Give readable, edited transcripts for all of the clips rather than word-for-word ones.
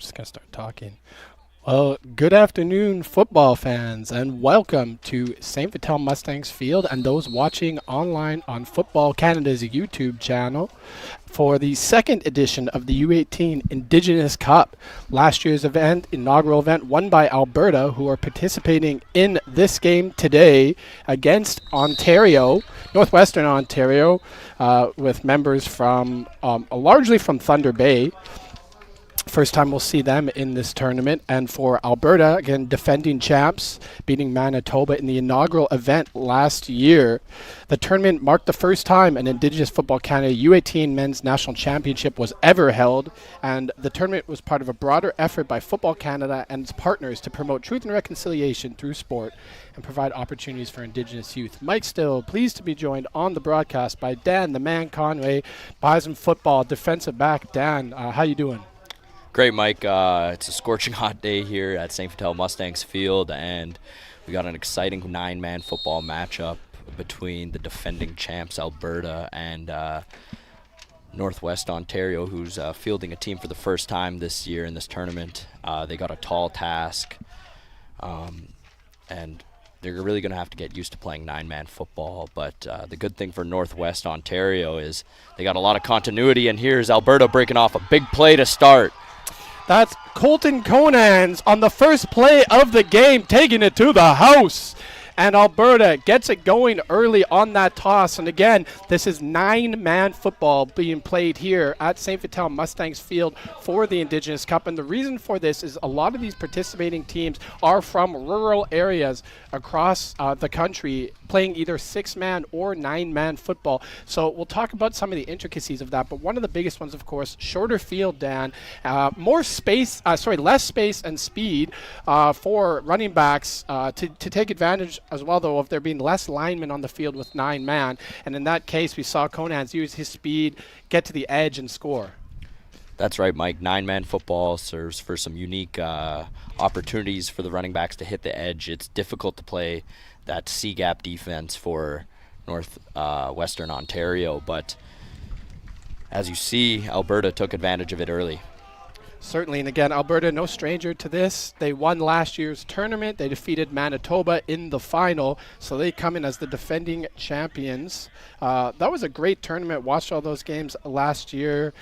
just going to start talking. Well, good afternoon, football fans, and welcome to St. Vital Mustangs Field and those watching online on Football Canada's YouTube channel for the second edition of the U18 Indigenous Cup. Last year's inaugural event, won by Alberta, who are participating in this game today against Ontario, Northwestern Ontario, with members from largely from Thunder Bay. First time we'll see them in this tournament. And for Alberta, again, defending champs, beating Manitoba in the inaugural event last year. The tournament marked the first time an Indigenous Football Canada U18 Men's National Championship was ever held. And the tournament was part of a broader effort by Football Canada and its partners to promote truth and reconciliation through sport and provide opportunities for Indigenous youth. Mike Still, pleased to be joined on the broadcast by Dan the Man Conway, Bison Football defensive back. Dan, how you doing? Great, Mike. It's a scorching hot day here at St. Vital Mustangs Field, and we got an exciting 9-man football matchup between the defending champs Alberta and Northwest Ontario, who's fielding a team for the first time this year in this tournament. They got a tall task, and they're really going to have to get used to playing 9-man football. But the good thing for Northwest Ontario is they got a lot of continuity, and here's Alberta breaking off a big play to start. That's Colton Conans on the first play of the game, taking it to the house. And Alberta gets it going early on that toss. And again, this is 9-man football being played here at St. Vital Mustangs Field for the Indigenous Cup. And the reason for this is a lot of these participating teams are from rural areas across the country, playing either 6-man or 9-man football. So we'll talk about some of the intricacies of that. But one of the biggest ones, of course, shorter field, Dan, less space and speed for running backs to take advantage as well, though, of there being less linemen on the field with 9-man. And in that case, we saw Conans use his speed, get to the edge, and score. That's right, Mike. 9-man football serves for some unique opportunities for the running backs to hit the edge. It's difficult to play that C-gap defense for Northwestern Ontario, but as you see, Alberta took advantage of it early. Certainly, and again, Alberta, no stranger to this. They won last year's tournament. They defeated Manitoba in the final, so they come in as the defending champions. That was a great tournament. Watched all those games last year.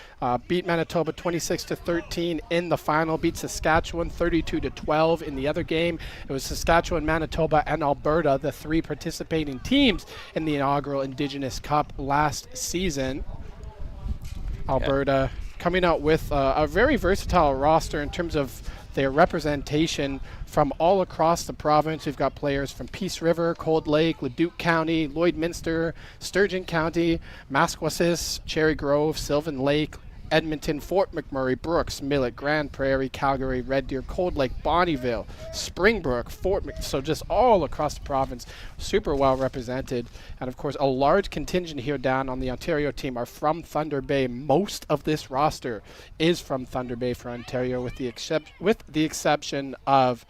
Beat Manitoba 26-13 in the final. Beat Saskatchewan 32-12 in the other game. It was Saskatchewan, Manitoba, and Alberta, the three participating teams in the inaugural Indigenous Cup last season. Alberta coming out with a very versatile roster in terms of their representation from all across the province. We've got players from Peace River, Cold Lake, Leduc County, Lloydminster, Sturgeon County, Massachusetts, Cherry Grove, Sylvan Lake, Edmonton, Fort McMurray, Brooks, Millet, Grand Prairie, Calgary, Red Deer, Cold Lake, Bonnyville, Springbrook, so just all across the province, super well represented. And of course, a large contingent here down on the Ontario team are from Thunder Bay. Most of this roster is from Thunder Bay for Ontario, with the exception of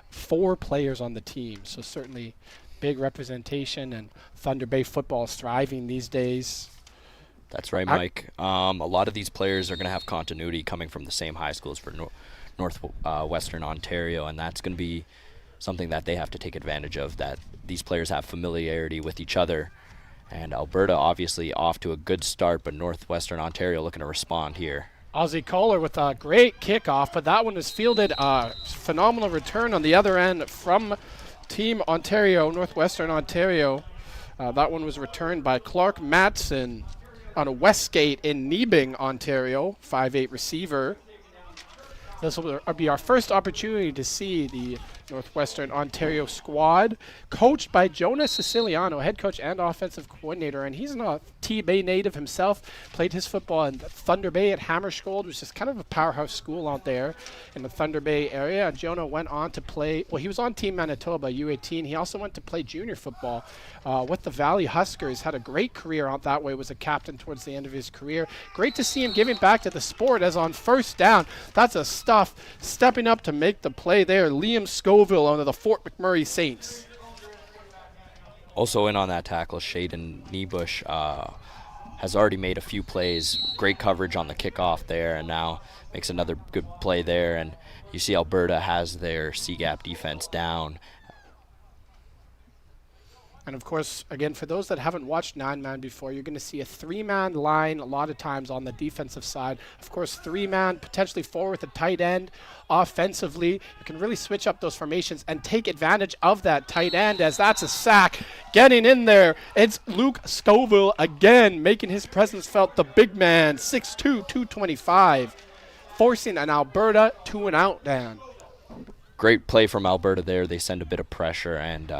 4 players on the team. So certainly big representation, and Thunder Bay football is thriving these days. That's right, Mike. A lot of these players are going to have continuity coming from the same high schools for Northwestern Ontario, and that's going to be something that they have to take advantage of, that these players have familiarity with each other. And Alberta obviously off to a good start, but Northwestern Ontario looking to respond here. Ozzie Kohler with a great kickoff, but that one was fielded. Phenomenal return on the other end from Team Ontario, Northwestern Ontario. That one was returned by Clark Matson on a Westgate in Nebing, Ontario, 5'8" receiver. This will be our first opportunity to see the Northwestern Ontario squad, coached by Jonas Siciliano, head coach and offensive coordinator. And he's a T-Bay native himself, played his football in Thunder Bay at Hammarskjold, which is kind of a powerhouse school out there in the Thunder Bay area. And Jonah went on to play, well, he was on Team Manitoba, U18. He also went to play junior football with the Valley Huskers, had a great career out that way, was a captain towards the end of his career. Great to see him giving back to the sport, as on first down, that's a stuff, stepping up to make the play there. Liam Scoville under the Fort McMurray Saints. Also in on that tackle, Shaden Niebush has already made a few plays. Great coverage on the kickoff there, and now makes another good play there. And you see Alberta has their C-gap defense down. And of course, again, for those that haven't watched 9-man before, you're going to see a 3-man line a lot of times on the defensive side. Of course, 3-man, potentially 4 with a tight end. Offensively, you can really switch up those formations and take advantage of that tight end, as that's a sack. Getting in there, it's Luke Scoville again, making his presence felt, the big man, 6'2", 225, forcing an Alberta 2-and-out, Dan. Great play from Alberta there. They send a bit of pressure, and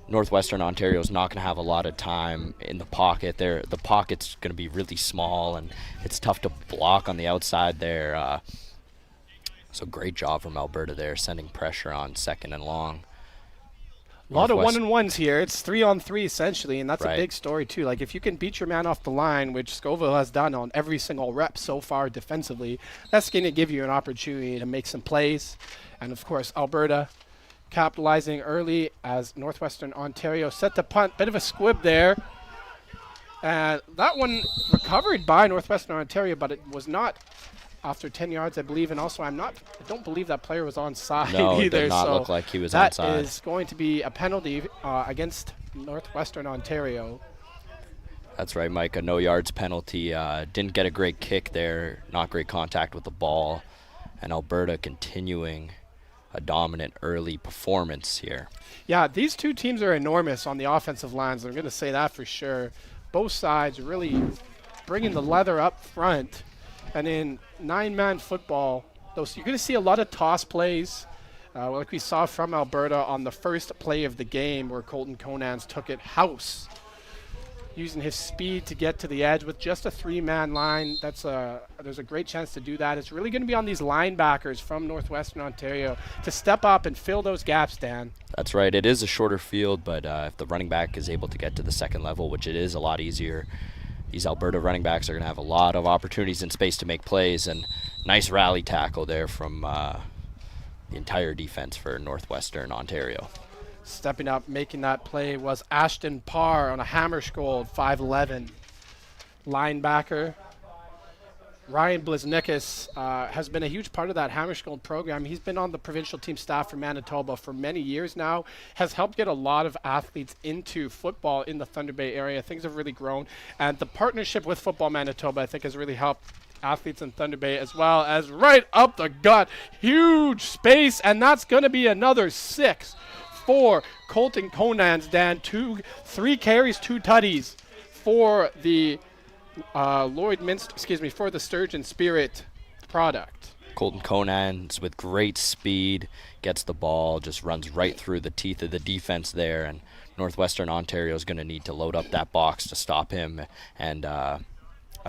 Northwestern Ontario is not going to have a lot of time in the pocket. The pocket's going to be really small, and it's tough to block on the outside there. So great job from Alberta there, sending pressure on 2nd and long. A lot of 1-and-1s here. It's 3-on-3 essentially, and that's right. a big story too. Like, if you can beat your man off the line, which Scoville has done on every single rep so far defensively, that's going to give you an opportunity to make some plays. And of course, Alberta capitalizing early as Northwestern Ontario set to punt. Bit of a squib there. And that one recovered by Northwestern Ontario, but it was not after 10 yards, I believe. And also, I don't believe that player was onside no, either. It did not so look like he was onside. That is going to be a penalty against Northwestern Ontario. That's right, Mike. A no yards penalty. Didn't get a great kick there. Not great contact with the ball. And Alberta continuing a dominant early performance here. Yeah, these two teams are enormous on the offensive lines. I'm going to say that for sure. Both sides really bringing the leather up front. And in 9-man football, you're going to see a lot of toss plays, like we saw from Alberta on the first play of the game, where Colton Conans took it house, using his speed to get to the edge with just a 3-man line. There's a great chance to do that. It's really going to be on these linebackers from Northwestern Ontario to step up and fill those gaps, Dan. That's right. It is a shorter field, but if the running back is able to get to the second level, which it is a lot easier, these Alberta running backs are going to have a lot of opportunities in space to make plays. And nice rally tackle there from the entire defense for Northwestern Ontario. Stepping up, making that play was Ashton Parr on a Hammarskjöld 5'11". Linebacker. Ryan Bliznikas has been a huge part of that Hammarskjöld program. He's been on the provincial team staff for Manitoba for many years now, has helped get a lot of athletes into football in the Thunder Bay area. Things have really grown, and the partnership with Football Manitoba, I think, has really helped athletes in Thunder Bay, as well as right up the gut. Huge space, and that's going to be another 6 for Colton Conans, Dan. 3 carries, 2 tutties for the for the Sturgeon Spirit product. Colton Conans with great speed, gets the ball, just runs right through the teeth of the defense there, and Northwestern Ontario is going to need to load up that box to stop him. And I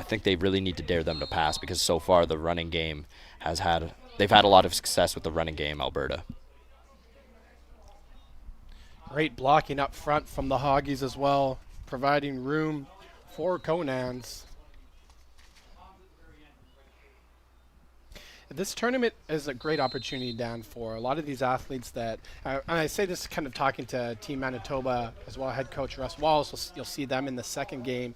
think they really need to dare them to pass, because so far the running game they've had a lot of success with the running game, Alberta. Great blocking up front from the Hoggies as well, providing room for Conans. This tournament is a great opportunity, Dan, for a lot of these athletes that, and I say this kind of talking to Team Manitoba as well, head coach Russ Wallace. You'll see them in the second game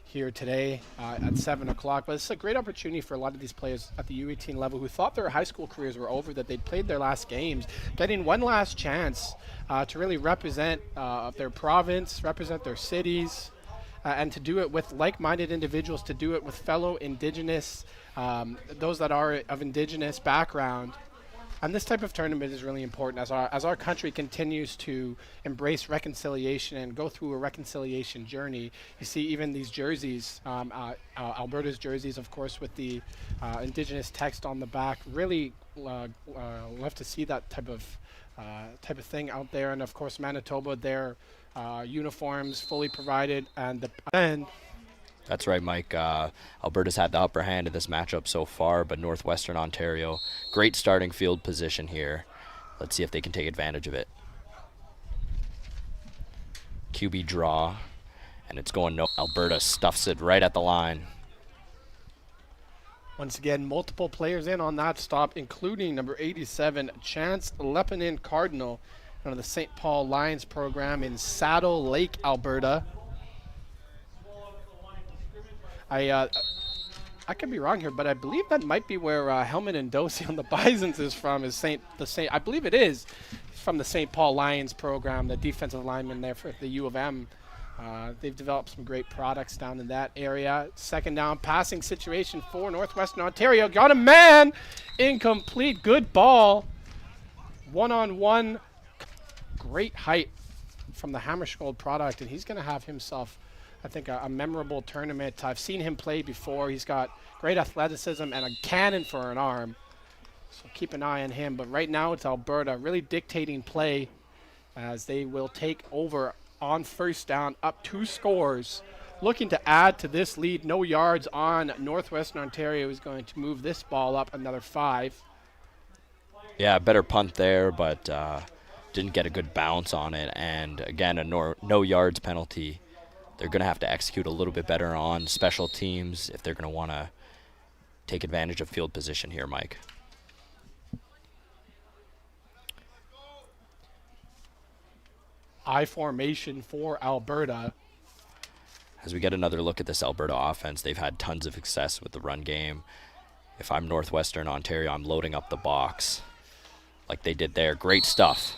here today at 7 o'clock. But it's a great opportunity for a lot of these players at the U18 level who thought their high school careers were over, that they'd played their last games, getting one last chance to really represent their province, represent their cities, and to do it with like-minded individuals, to do it with fellow Indigenous, those that are of Indigenous background. And this type of tournament is really important as our country continues to embrace reconciliation and go through a reconciliation journey. You see even these jerseys, Alberta's jerseys, of course, with the Indigenous text on the back. Really love to see that type of thing out there. And of course, Manitoba, their uniforms fully provided, and That's right, Mike. Alberta's had the upper hand in this matchup so far, but Northwestern Ontario, great starting field position here. Let's see if they can take advantage of it. QB draw, and it's going no. Alberta stuffs it right at the line. Once again, multiple players in on that stop, including number 87, Chance Lepanin Cardinal, one of the St. Paul Lions program in Saddle Lake, Alberta. I could be wrong here, but I believe that might be where Helman and Dosi on the Bisons is from. I believe it is from the St. Paul Lions program, the defensive lineman there for the U of M. They've developed some great products down in that area. Second down passing situation for Northwestern Ontario. Got a man, incomplete, good ball. One-on-one, great height from the Hammarskjöld product, and he's going to have himself, I think, a memorable tournament. I've seen him play before. He's got great athleticism and a cannon for an arm. So keep an eye on him. But right now it's Alberta really dictating play as they will take over on first down, up 2 scores. Looking to add to this lead. No yards on Northwestern Ontario is going to move this ball up another 5. Yeah, better punt there, but didn't get a good bounce on it. And again, a no yards penalty. They're going to have to execute a little bit better on special teams if they're going to want to take advantage of field position here, Mike. I formation for Alberta. As we get another look at this Alberta offense, they've had tons of success with the run game. If I'm Northwestern Ontario, I'm loading up the box like they did there. Great stuff.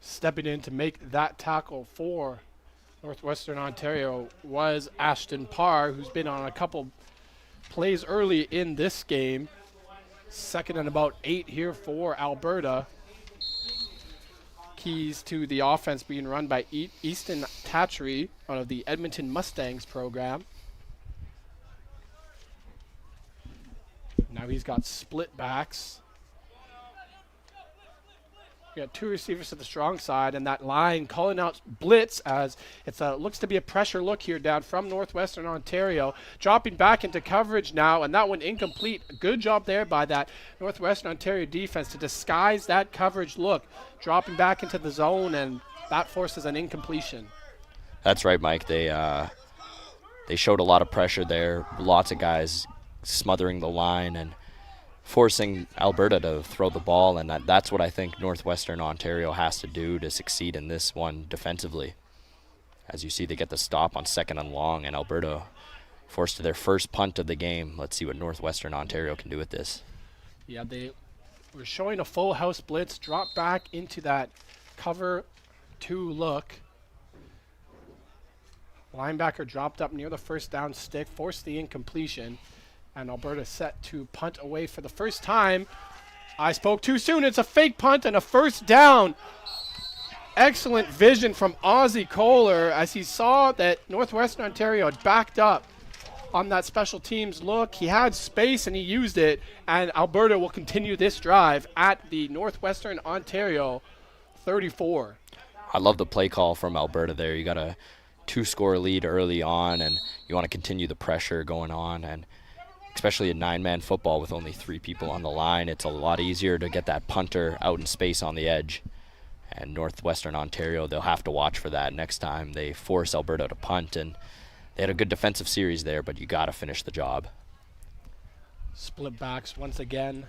Stepping in to make that tackle for Northwestern Ontario was Ashton Parr, who's been on a couple plays early in this game. Second and about 8 here for Alberta. Keys to the offense being run by Easton Tatry out of the Edmonton Mustangs program. Now he's got split backs. We got 2 receivers to the strong side, and that line calling out blitz as it looks to be a pressure look here down from Northwestern Ontario. Dropping back into coverage now, and that one incomplete. Good job there by that Northwestern Ontario defense to disguise that coverage look. Dropping back into the zone, and that forces an incompletion. That's right, Mike. They showed a lot of pressure there. Lots of guys smothering the line and forcing Alberta to throw the ball, and that's what I think Northwestern Ontario has to do to succeed in this one defensively. As you see, they get the stop on 2nd and long, and Alberta forced to their first punt of the game. Let's see what Northwestern Ontario can do with this. Yeah, they were showing a full house blitz, drop back into that cover 2 look. Linebacker dropped up near the first down stick, forced the incompletion. And Alberta set to punt away for the first time. I spoke too soon. It's a fake punt and a first down. Excellent vision from Ozzy Kohler as he saw that Northwestern Ontario had backed up on that special teams look. He had space and he used it. And Alberta will continue this drive at the Northwestern Ontario 34. I love the play call from Alberta there. You got a 2-score lead early on, and you want to continue the pressure going on. And especially in 9-man football with only 3 people on the line, it's a lot easier to get that punter out in space on the edge. And Northwestern Ontario, they'll have to watch for that next time they force Alberta to punt. And they had a good defensive series there, but you got to finish the job. Split backs once again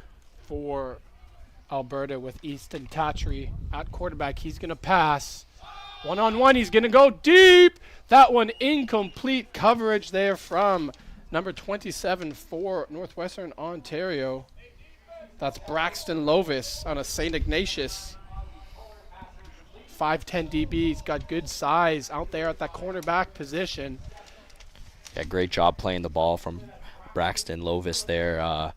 for Alberta with Easton Tatry at quarterback. He's going to pass. One-on-one, he's going to go deep. That one incomplete coverage there from number 27 for Northwestern Ontario. That's Braxton Lovis on a St. Ignatius. 5'10 DB. He's got good size out there at that cornerback position. Yeah, great job playing the ball from Braxton Lovis there.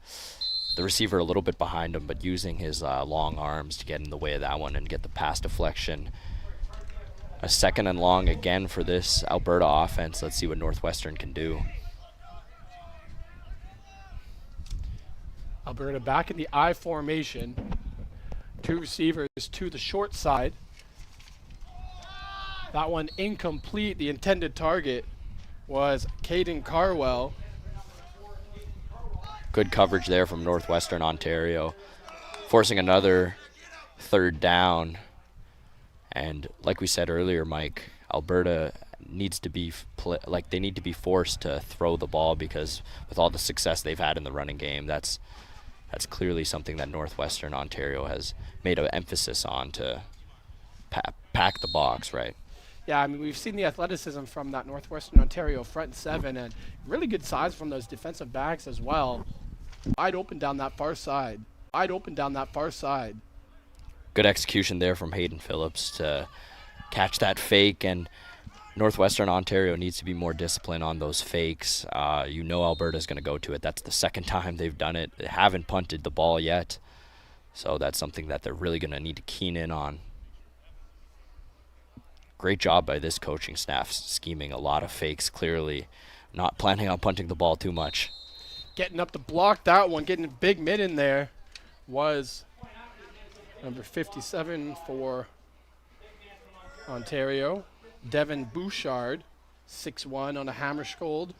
The receiver a little bit behind him, but using his long arms to get in the way of that one and get the pass deflection. A 2nd and long again for this Alberta offense. Let's see what Northwestern can do. Alberta back in the I formation. 2 receivers to the short side. That one incomplete. The intended target was Caden Carwell. Good coverage there from Northwestern Ontario, forcing another 3rd down. And like we said earlier, Mike, Alberta needs to be they need to be forced to throw the ball, because with all the success they've had in the running game, that's clearly something that Northwestern Ontario has made an emphasis on, to pack the box, right? Yeah, I mean, we've seen the athleticism from that Northwestern Ontario front seven and really good size from those defensive backs as well. Wide open down that far side. Wide open down that far side. Good execution there from Hayden Phillips to catch that fake, and Northwestern Ontario needs to be more disciplined on those fakes. Alberta's going to go to it. That's the second time they've done it. They haven't punted the ball yet, so that's something that they're really going to need to keen in on. Great job by this coaching staff, scheming a lot of fakes, clearly not planning on punting the ball too much. Getting up to block that one, getting a big mid in there was number 57 for Ontario, Devin Bouchard, 6'1" on a Hammarskjöld.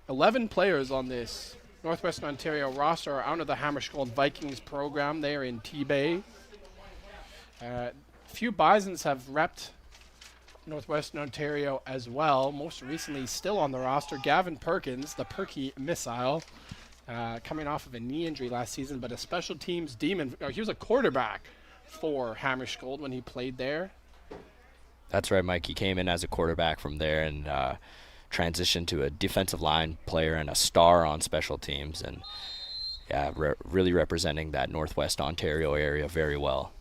$11 players on this Northwestern Ontario roster are out of the Hammarskjöld Vikings program there in T-Bay. Few Bisons have repped Northwestern Ontario as well. Most recently, still on the roster, Gavin Perkins, the Perky Missile, coming off of a knee injury last season, but a special teams demon. He was a quarterback for Hammarskjöld when he played there. That's right, Mike. He came in as a quarterback from there and transitioned to a defensive line player and a star on special teams, and really representing that Northwest Ontario area very well.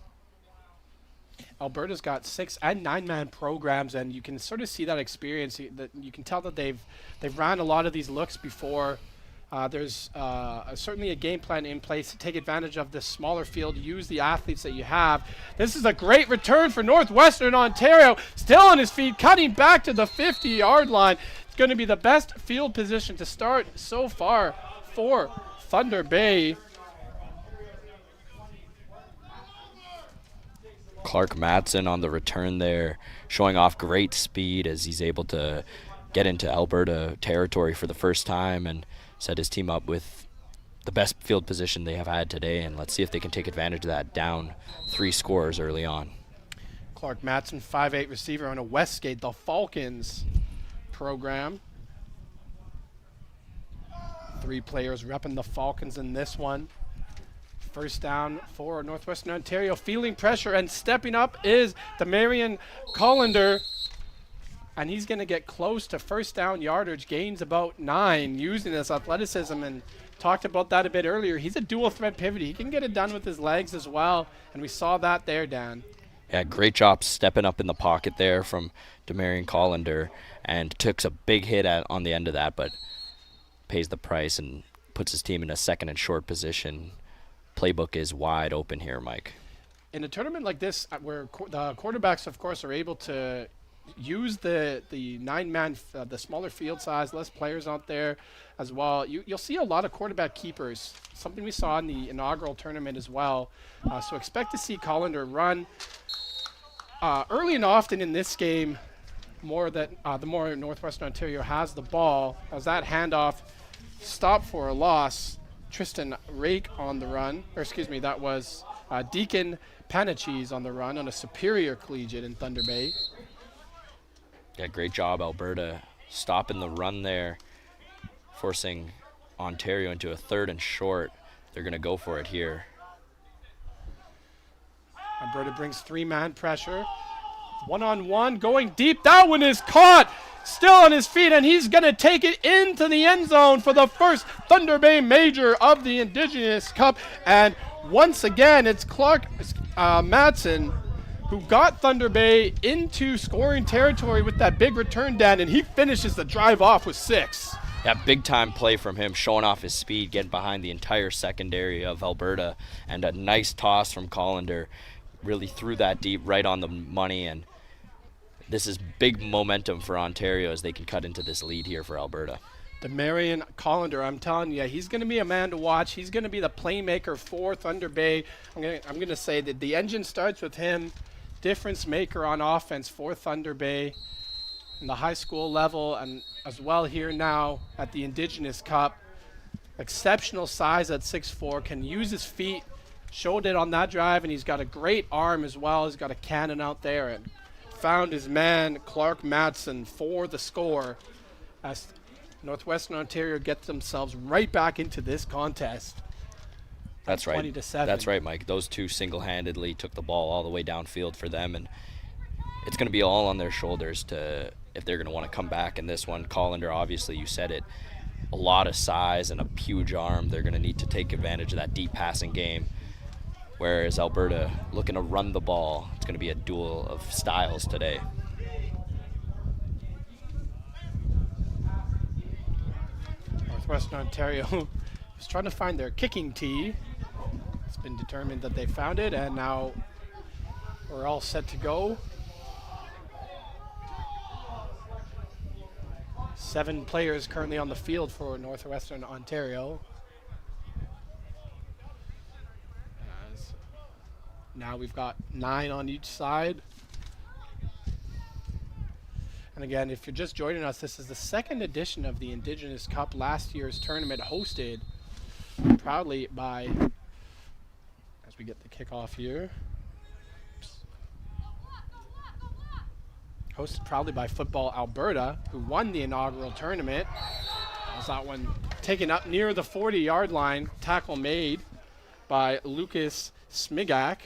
Alberta's got 6- and 9-man programs, and you can sort of see that experience. That you can tell that they've ran a lot of these looks before. There's certainly a game plan in place to take advantage of this smaller field, use the athletes that you have. This is a great return for Northwestern Ontario. Still on his feet, cutting back to the 50-yard line. It's going to be the best field position to start so far for Thunder Bay. Clark Matson on the return there, showing off great speed as he's able to get into Alberta territory for the first time and set his team up with the best field position they have had today, and let's see if they can take advantage of that, down 3 scores early on. Clark Matson, 5'8" receiver on a Westgate, the Falcons program. 3 players repping the Falcons in this one. First down for Northwestern Ontario, feeling pressure and stepping up is Demarion Collender. And he's going to get close to first down yardage, gains about 9, using his athleticism, and talked about that a bit earlier. He's a dual threat pivot. He can get it done with his legs as well, and we saw that there, Dan. Yeah, great job stepping up in the pocket there from Demarion Collender, and took a big hit on the end of that, but pays the price and puts his team in a second and short position. Playbook is wide open here, Mike. In a tournament like this, where the quarterbacks, of course, are able to use the 9-man, the smaller field size, less players out there as well, you'll see a lot of quarterback keepers, something we saw in the inaugural tournament as well. So expect to see Collender run early and often in this game. The more Northwestern Ontario has the ball, as that handoff stopped for a loss. Tristan Rake on the run, that was Deacon Panachis on the run on a Superior Collegiate in Thunder Bay. Yeah, great job, Alberta, stopping the run there, forcing Ontario into a 3rd and short. They're going to go for it here. Alberta brings 3-man pressure. 1-on-1, going deep. That one is caught. Still on his feet, and he's going to take it into the end zone for the first Thunder Bay Major of the Indigenous Cup. And once again, it's Clark Matson who got Thunder Bay into scoring territory with that big return, Dan, and he finishes the drive off with 6. Yeah, big-time play from him, showing off his speed, getting behind the entire secondary of Alberta, and a nice toss from Collender. Really threw that deep, right on the money, and this is big momentum for Ontario as they can cut into this lead here for Alberta. Demarion Collender, I'm telling you, he's going to be a man to watch. He's going to be the playmaker for Thunder Bay. I'm going to say that the engine starts with him. Difference maker on offense for Thunder Bay in the high school level, and as well here now at the Indigenous Cup. Exceptional size at 6'4", can use his feet. Showed it on that drive, and he's got a great arm as well. He's got a cannon out there, and found his man, Clark Matson, for the score as Northwestern Ontario gets themselves right back into this contest. That's right. 20-7. That's right, Mike. Those two single-handedly took the ball all the way downfield for them, and it's going to be all on their shoulders to if they're going to want to come back in this one. Collender, obviously, you said it, a lot of size and a huge arm. They're going to need to take advantage of that deep passing game, whereas Alberta looking to run the ball. It's going to be a duel of styles today. Northwestern Ontario is trying to find their kicking tee. It's been determined that they found it, and now we're all set to go. 7 players currently on the field for Northwestern Ontario. Now we've got 9 on each side. And again, if you're just joining us, this is the second edition of the Indigenous Cup, last year's tournament, hosted proudly by, as we get the kickoff here, hosted proudly by Football Alberta, who won the inaugural tournament. That was that one taken up near the 40-yard line. Tackle made by Lucas Smigak.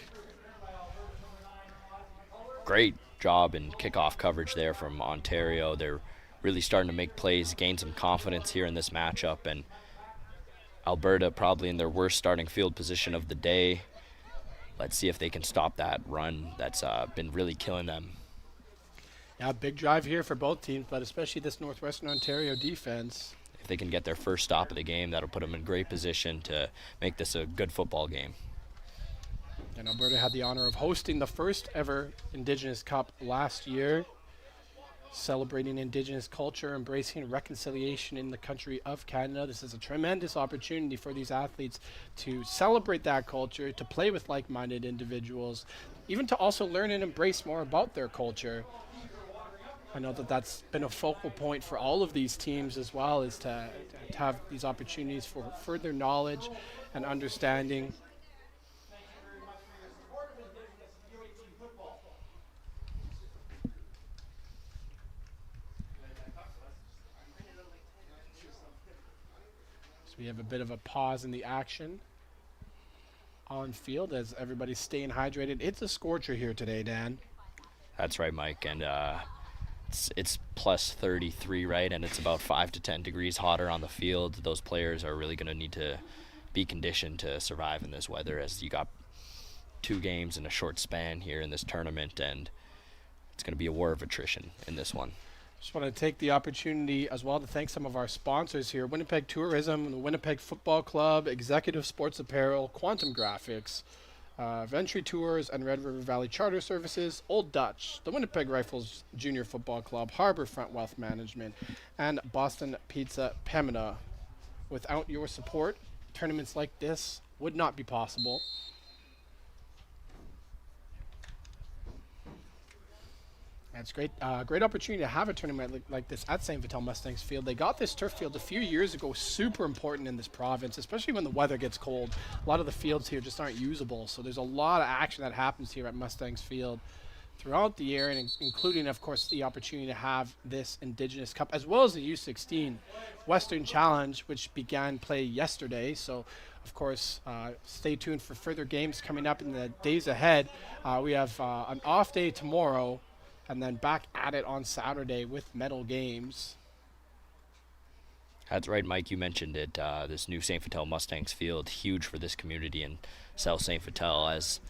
Great job in kickoff coverage there from Ontario. They're really starting to make plays, gain some confidence here in this matchup, and Alberta probably in their worst starting field position of the day. Let's see if they can stop that run that's been really killing them. Yeah, big drive here for both teams, but especially this Northwestern Ontario defense. If they can get their first stop of the game, that'll put them in great position to make this a good football game. And Alberta had the honor of hosting the first ever Indigenous Cup last year, celebrating Indigenous culture, embracing reconciliation in the country of Canada. This is a tremendous opportunity for these athletes to celebrate that culture, to play with like-minded individuals, even to also learn and embrace more about their culture. I know that that's been a focal point for all of these teams as well, is to have these opportunities for further knowledge and understanding. So we have a bit of a pause in the action on field as everybody's staying hydrated. It's a scorcher here today, Dan. That's right, Mike, and it's plus 33, right, and it's about 5 to 10 degrees hotter on the field. Those players are really going to need to be conditioned to survive in this weather, as you got 2 games in a short span here in this tournament, and it's going to be a war of attrition in this one. Just want to take the opportunity as well to thank some of our sponsors here: Winnipeg Tourism, the Winnipeg Football Club, Executive Sports Apparel, Quantum Graphics, Ventry Tours and Red River Valley Charter Services, Old Dutch, the Winnipeg Rifles Junior Football Club, Harbourfront Wealth Management, and Boston Pizza Pemina. Without your support, tournaments like this would not be possible. It's great, great opportunity to have a tournament like this at St. Vital Mustangs Field. They got this turf field a few years ago, super important in this province, especially when the weather gets cold. A lot of the fields here just aren't usable, so there's a lot of action that happens here at Mustangs Field throughout the year, and including, of course, the opportunity to have this Indigenous Cup, as well as the U16 Western Challenge, which began play yesterday. So, of course, stay tuned for further games coming up in the days ahead. We have an off day tomorrow, and then back at it on Saturday with medal games. That's right, Mike. You mentioned it. This new St. Vital Mustangs Field, huge for this community in South St. Vital. As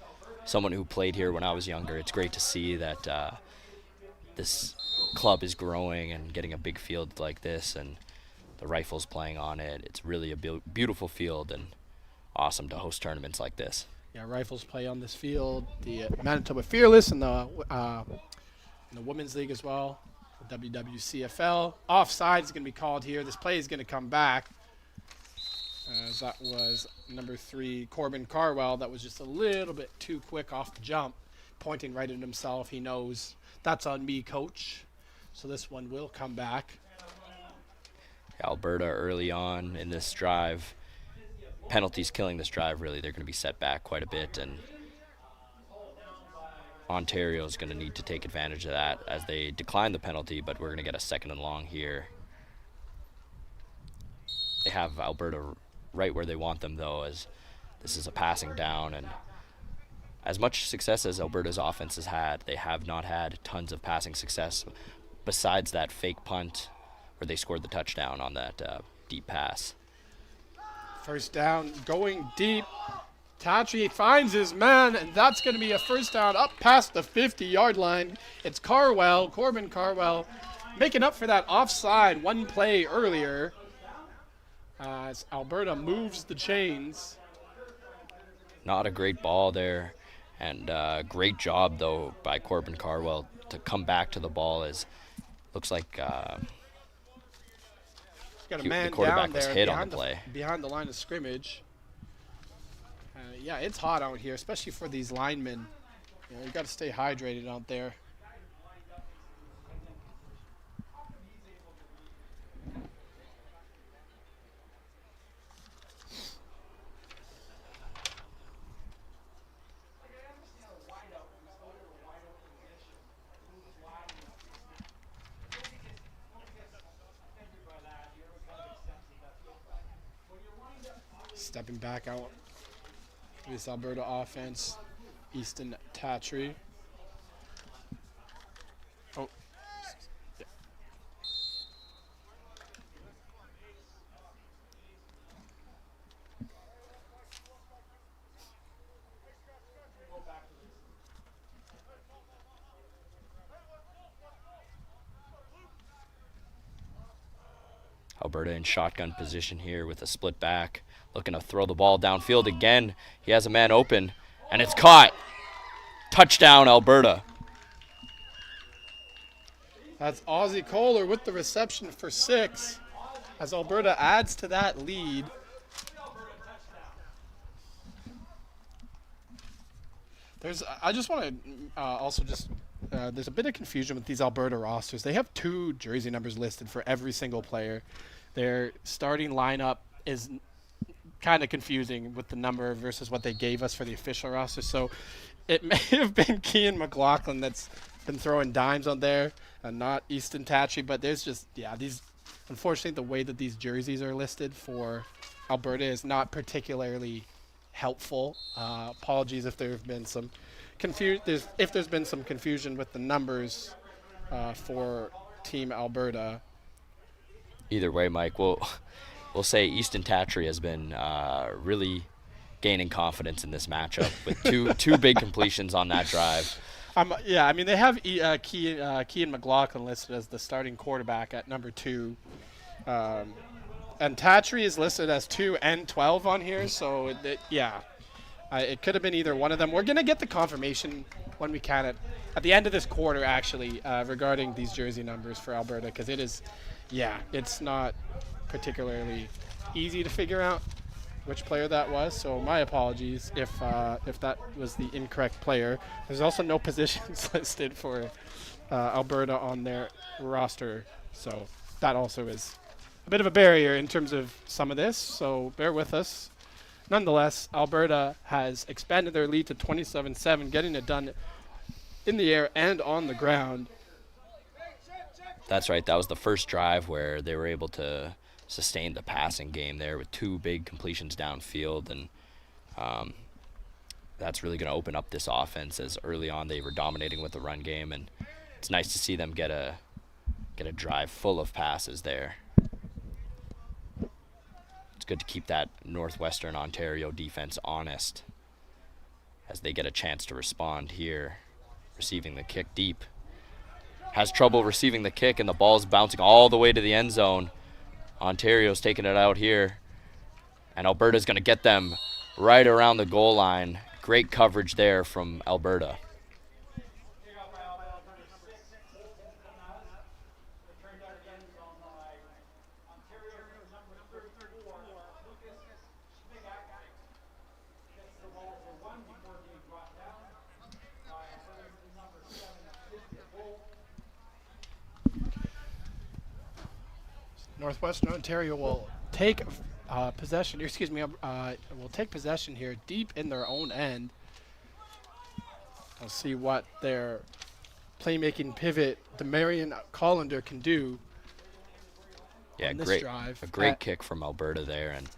someone who played here when I was younger, it's great to see that this club is growing and getting a big field like this, and the Rifles playing on it. It's really a beautiful field, and awesome to host tournaments like this. Yeah, Rifles play on this field. The Manitoba Fearless and the Women's League as well, the WWCFL. Offside is going to be called here. This play is going to come back, as that was number 3, Corbin Carwell. That was just a little bit too quick off the jump, pointing right at himself. He knows, that's on me, coach. So this one will come back. Alberta early on in this drive, penalties killing this drive, really. They're going to be set back quite a bit, and Ontario is going to need to take advantage of that as they decline the penalty, but we're going to get a 2nd and long here. They have Alberta right where they want them, though, as This is a passing down, and as much success as Alberta's offense has had, they have not had tons of passing success besides that fake punt where they scored the touchdown on that deep pass. First down, going deep. Tatry finds his man, and that's going to be a first down up past the 50-yard line. It's Corbin Carwell, making up for that offside one play earlier as Alberta moves the chains. Not a great ball there, and great job, though, by Corbin Carwell to come back to the ball. Looks like Got a man the quarterback down was there hit on the play. behind the line of scrimmage. Yeah, it's hot out here, especially for these linemen. You got to stay hydrated out there. Stepping back out this Alberta offense, Easton Tatry. Oh. Yeah. Alberta in shotgun position here with a split back, looking to throw the ball downfield again. He has a man open, and it's caught. Touchdown, Alberta. That's Ozzy Kohler with the reception for 6 as Alberta adds to that lead. I just want to also just, there's a bit of confusion with these Alberta rosters. They have 2 jersey numbers listed for every single player. Their starting lineup is kind of confusing with the number versus what they gave us for the official roster. So it may have been Cian McLaughlin that's been throwing dimes on there and not Easton Tatry. But there's just, unfortunately, the way that these jerseys are listed for Alberta is not particularly helpful. Apologies if there have been some there's been some confusion with the numbers for Team Alberta. Either way, Mike, we'll say Easton Tatry has been really gaining confidence in this matchup with two big completions on that drive. They have Cian McLaughlin listed as the starting quarterback at number 2. And Tatry is listed as 2 and 12 on here, so it could have been either one of them. We're going to get the confirmation when we can at the end of this quarter, actually, regarding these jersey numbers for Alberta, because it's not particularly easy to figure out which player that was. So my apologies if that was the incorrect player. There's also no positions listed for Alberta on their roster, so that also is a bit of a barrier in terms of some of this, so bear with us. Nonetheless, Alberta has expanded their lead to 27-7, getting it done in the air and on the ground. That's right. That was the first drive where they were able to sustain the passing game there with 2 big completions downfield, and that's really going to open up this offense, as early on they were dominating with the run game, and it's nice to see them get a drive full of passes there. It's good to keep that Northwestern Ontario defense honest as they get a chance to respond here. Receiving the kick deep. Has trouble receiving the kick, and the ball's bouncing all the way to the end zone. Ontario's taking it out here, and Alberta's going to get them right around the goal line. Great coverage there from Alberta. Northwestern Ontario will take possession. Will take possession here deep in their own end. I'll see what their playmaking pivot, Demarion Collender, can do. Yeah, on this great drive. A great kick from Alberta there, and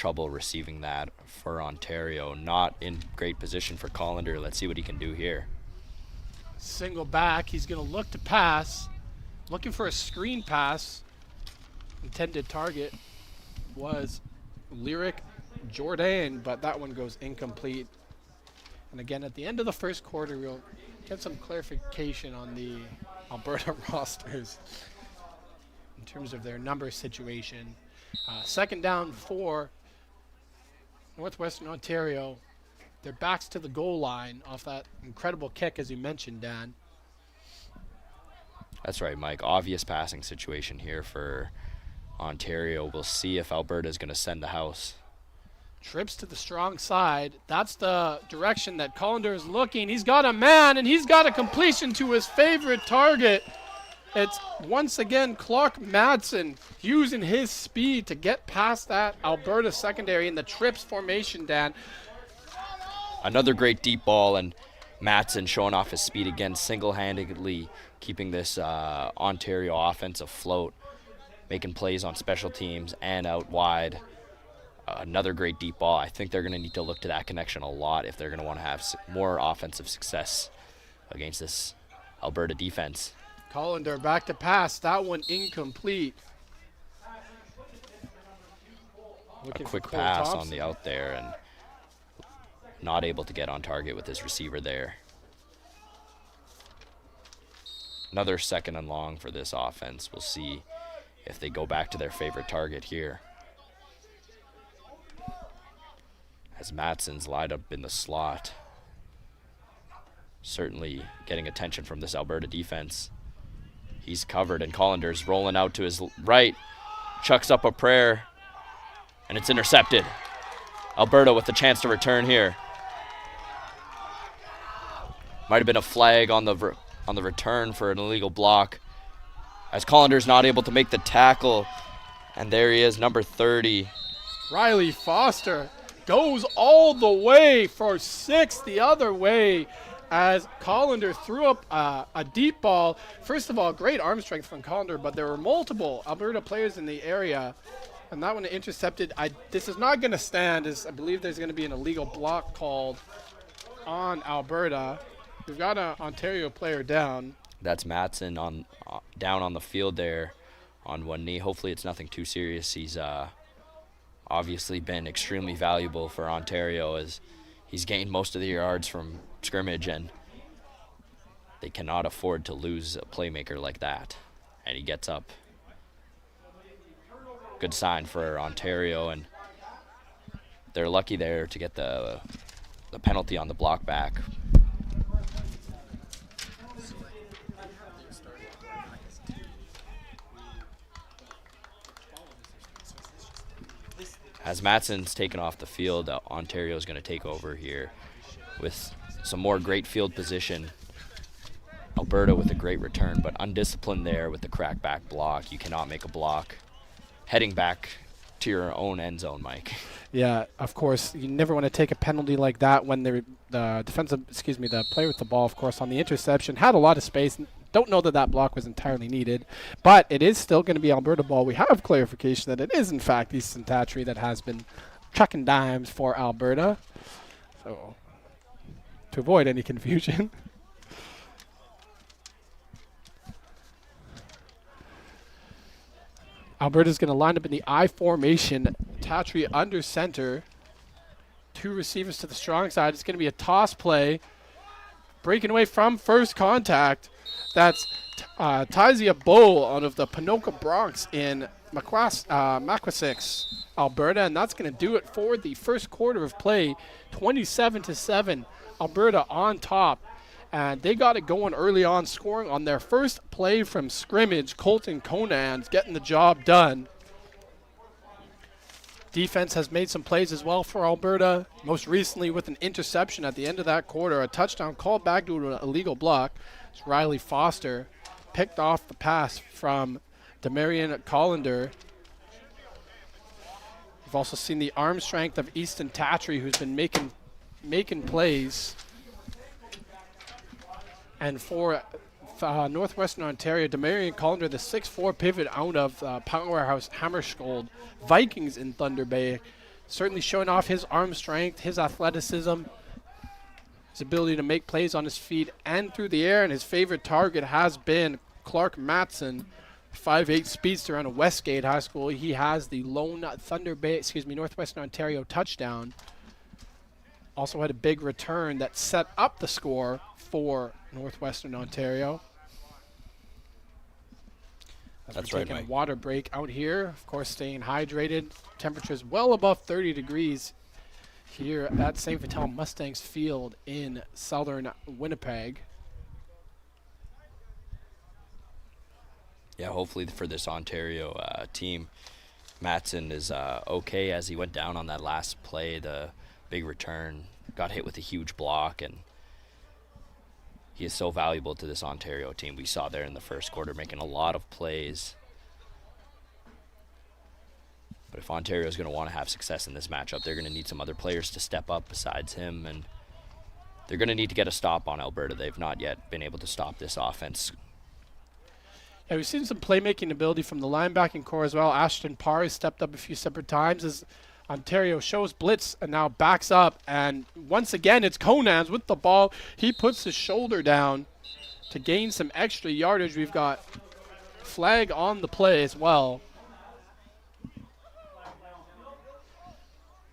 trouble receiving that for Ontario. Not in great position for Collender. Let's see what he can do here. Single back. He's going to look to pass. Looking for a screen pass. Intended target was Lyric Jordan, but that one goes incomplete. And again, at the end of the first quarter, we'll get some clarification on the Alberta rosters in terms of their number situation. Second down for Northwestern Ontario. Their backs to the goal line off that incredible kick, as you mentioned, Dan. That's right, Mike. Obvious passing situation here for Ontario. We'll see if Alberta is going to send the house. Trips to the strong side. That's the direction that Collender is looking. He's got a man, and he's got a completion to his favorite target. It's once again Clark Madsen using his speed to get past that Alberta secondary in the trips formation, Dan. Another great deep ball, and Madsen showing off his speed again, single-handedly keeping this Ontario offense afloat, making plays on special teams and out wide. Another great deep ball. I think they're going to need to look to that connection a lot if they're going to want to have more offensive success against this Alberta defense. Collender back to pass. That one incomplete. A quick pass on the out there and not able to get on target with his receiver there. Another second and long for this offense. We'll see if they go back to their favorite target here. As Madsen's lined up in the slot. Certainly getting attention from this Alberta defense. He's covered, and Collender's rolling out to his right. Chucks up a prayer, and it's intercepted. Alberta with the chance to return here. Might have been a flag on the return for an illegal block. As Collender's not able to make the tackle, and there he is, number 30. Riley Foster goes all the way for 6 the other way as Collender threw up a deep ball. First of all, great arm strength from Collender, but there were multiple Alberta players in the area, and that one intercepted. This is not going to stand, as I believe there's going to be an illegal block called on Alberta. We've got an Ontario player down. That's Madsen down on the field there on one knee. Hopefully it's nothing too serious. He's obviously been extremely valuable for Ontario as he's gained most of the yards from scrimmage, and they cannot afford to lose a playmaker like that. And he gets up. Good sign for Ontario, and they're lucky there to get the penalty on the block back. As Madsen's taken off the field, Ontario is going to take over here with some more great field position. Alberta with a great return, but undisciplined there with the crack back block. You cannot make a block. Heading back to your own end zone, Mike. Yeah, of course. You never want to take a penalty like that when the player with the ball, of course, on the interception had a lot of space. Don't know that block was entirely needed, but it is still going to be Alberta ball. We have clarification that it is, in fact, Easton Tatry that has been chucking dimes for Alberta. So, to avoid any confusion. Alberta's going to line up in the I formation. Tatry under center. 2 receivers to the strong side. It's going to be a toss play. Breaking away from first contact. That's Tizia Bow out of the Ponoka Bronx in Maquasix, Alberta, and that's going to do it for the first quarter of play. 27-7, Alberta on top, and they got it going early on, scoring on their first play from scrimmage. Colton Conan's getting the job done. Defense has made some plays as well for Alberta, most recently with an interception at the end of that quarter, a touchdown called back due to an illegal block. It's Riley Foster picked off the pass from Demarion Collender. We've also seen the arm strength of Easton Tatry, who's been making plays. And for Northwestern Ontario, Demarion Collender, the 6'4" pivot out of Powerhouse Hammarskjold Vikings in Thunder Bay. certainly showing off his arm strength, his athleticism, his ability to make plays on his feet and through the air. And his favorite target has been Clark Matson, 5'8" speedster out of Westgate High School. He has the lone Northwestern Ontario touchdown. Also had a big return that set up the score for Northwestern Ontario. That's we're right, taking Mike. a water break out here. Of course, staying hydrated. Temperatures well above 30 degrees here at St. Vital Mustangs Field in southern Winnipeg. Yeah, hopefully for this Ontario team, Matson is okay as he went down on that last play, the big return, got hit with a huge block, and he is so valuable to this Ontario team. We saw there in the first quarter making a lot of plays. But if Ontario is going to want to have success in this matchup, they're going to need some other players to step up besides him, and they're going to need to get a stop on Alberta. They've not yet been able to stop this offense. Yeah, we've seen some playmaking ability from the linebacking core as well. Ashton Parr has stepped up a few separate times as Ontario shows blitz and now backs up. And once again, it's Conans with the ball. He puts his shoulder down to gain some extra yardage. We've got flag on the play as well.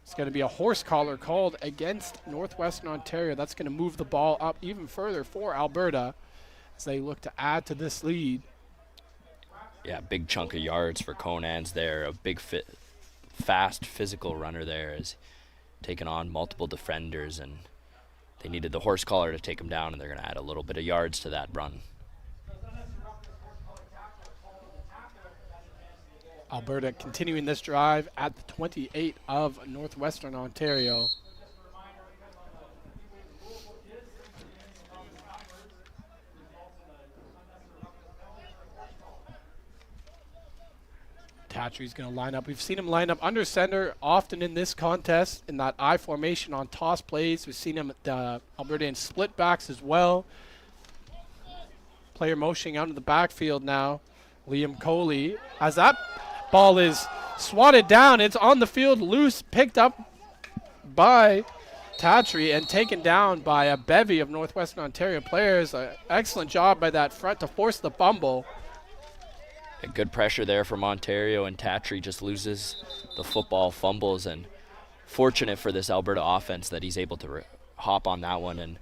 It's going to be a horse collar called against Northwestern Ontario. That's going to move the ball up even further for Alberta as they look to add to this lead. Yeah, big chunk of yards for Conans there. A big, fast, physical runner there is taking on multiple defenders, and they needed the horse collar to take him down, and they're going to add a little bit of yards to that run. Alberta continuing this drive at the 28 of Northwestern Ontario. Tatry's going to line up. We've seen him line up under center often in this contest in that I formation on toss plays. We've seen him at Alberta in split backs as well. Player motioning out of the backfield now. Liam Coley, as that ball is swatted down, it's on the field loose, picked up by Tatry and taken down by a bevy of Northwestern Ontario players. Excellent job by that front to force the fumble. A good pressure there from Ontario, and Tatry just loses the football, fumbles, and fortunate for this Alberta offense that he's able to hop on that one and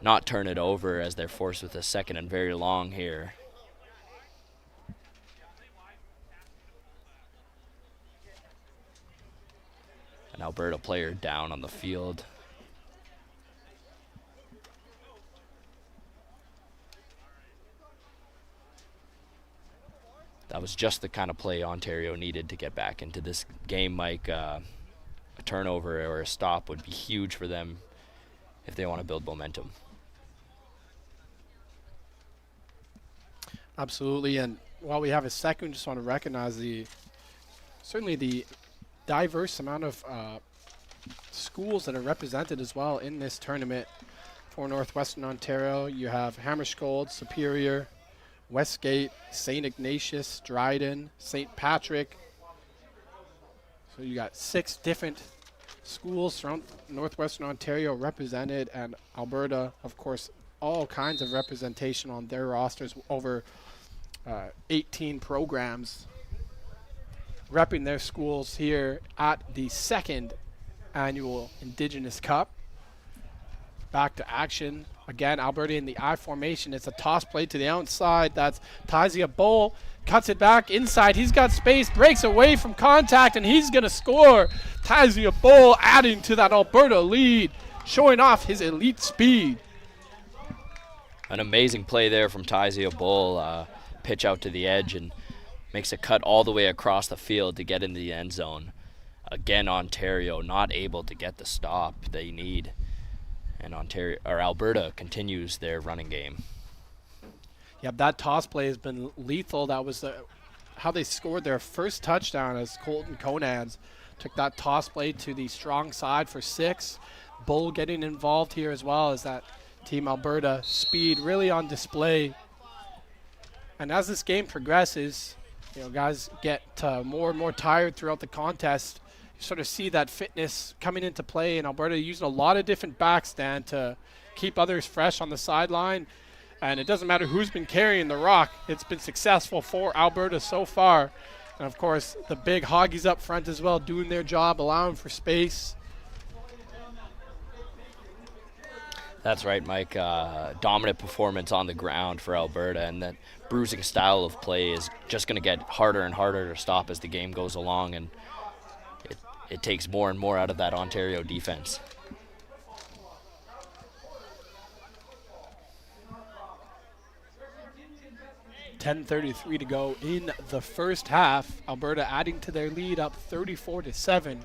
not turn it over as they're forced with a second and very long here. An Alberta player down on the field. That was just the kind of play Ontario needed to get back into this game, Mike. A turnover or a stop would be huge for them if they want to build momentum. Absolutely, and while we have a second, just want to recognize certainly the diverse amount of schools that are represented as well in this tournament for Northwestern Ontario. You have Hammarskjold, Superior, Westgate, St. Ignatius, Dryden, St. Patrick. So you got 6 different schools from Northwestern Ontario represented, and Alberta, of course, all kinds of representation on their rosters, over 18 programs repping their schools here at the 2nd annual Indigenous Cup. Back to action. Again, Alberta in the I formation. It's a toss play to the outside. That's Tyzia Bull. Cuts it back inside. He's got space. Breaks away from contact, and he's going to score. Tyzia Bull adding to that Alberta lead, showing off his elite speed. An amazing play there from Tyzia Bull. Pitch out to the edge and makes a cut all the way across the field to get into the end zone. Again, Ontario not able to get the stop they need. And Alberta continues their running game. Yep, that toss play has been lethal. That was how they scored their first touchdown, as Colton Conans took that toss play to the strong side for 6. Bull getting involved here as well as that Team Alberta speed really on display. And as this game progresses, guys get more and more tired throughout the contest. sort of see that fitness coming into play in Alberta, using a lot of different backs, Dan, to keep others fresh on the sideline. And it doesn't matter who's been carrying the rock. It's been successful for Alberta so far. And, of course, the big hoggies up front as well, doing their job, allowing for space. That's right, Mike. Dominant performance on the ground for Alberta, and that bruising style of play is just going to get harder and harder to stop as the game goes along, and it takes more and more out of that Ontario defense. .10:33 to go in the first half. Alberta adding to their lead, up 34-7.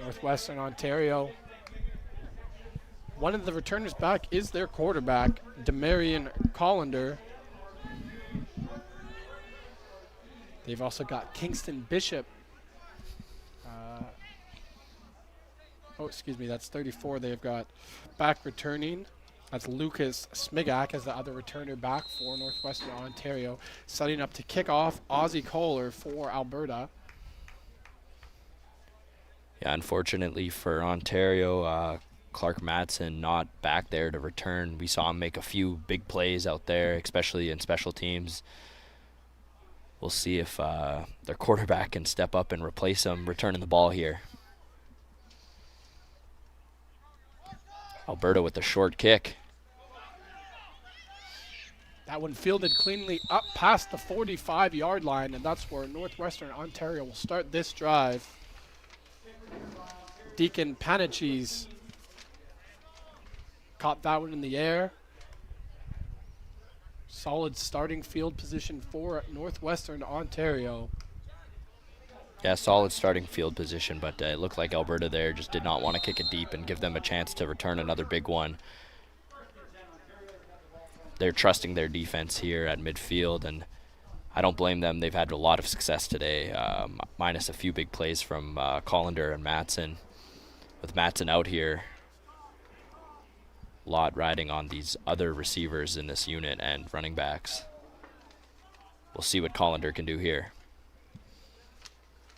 Northwestern Ontario. One of the returners back is their quarterback, Demarion Collender. They've also got Kingston Bishop. That's 34. They've got back returning. That's Lucas Smigak as the other returner back for Northwestern Ontario. Setting up to kick off, Ozzie Kohler for Alberta. Yeah, unfortunately for Ontario, Clark Matson not back there to return. We saw him make a few big plays out there, especially in special teams. We'll see if their quarterback can step up and replace him returning the ball here. Alberta with a short kick. That one fielded cleanly up past the 45-yard line, and that's where Northwestern Ontario will start this drive. Deacon Panichis caught that one in the air. Solid starting field position for Northwestern Ontario. Yeah, solid starting field position, but it looked like Alberta there just did not want to kick it deep and give them a chance to return another big one. They're trusting their defense here at midfield, and I don't blame them. They've had a lot of success today, minus a few big plays from Collender and Matson. With Matson out here, a lot riding on these other receivers in this unit and running backs. We'll see what Collender can do here.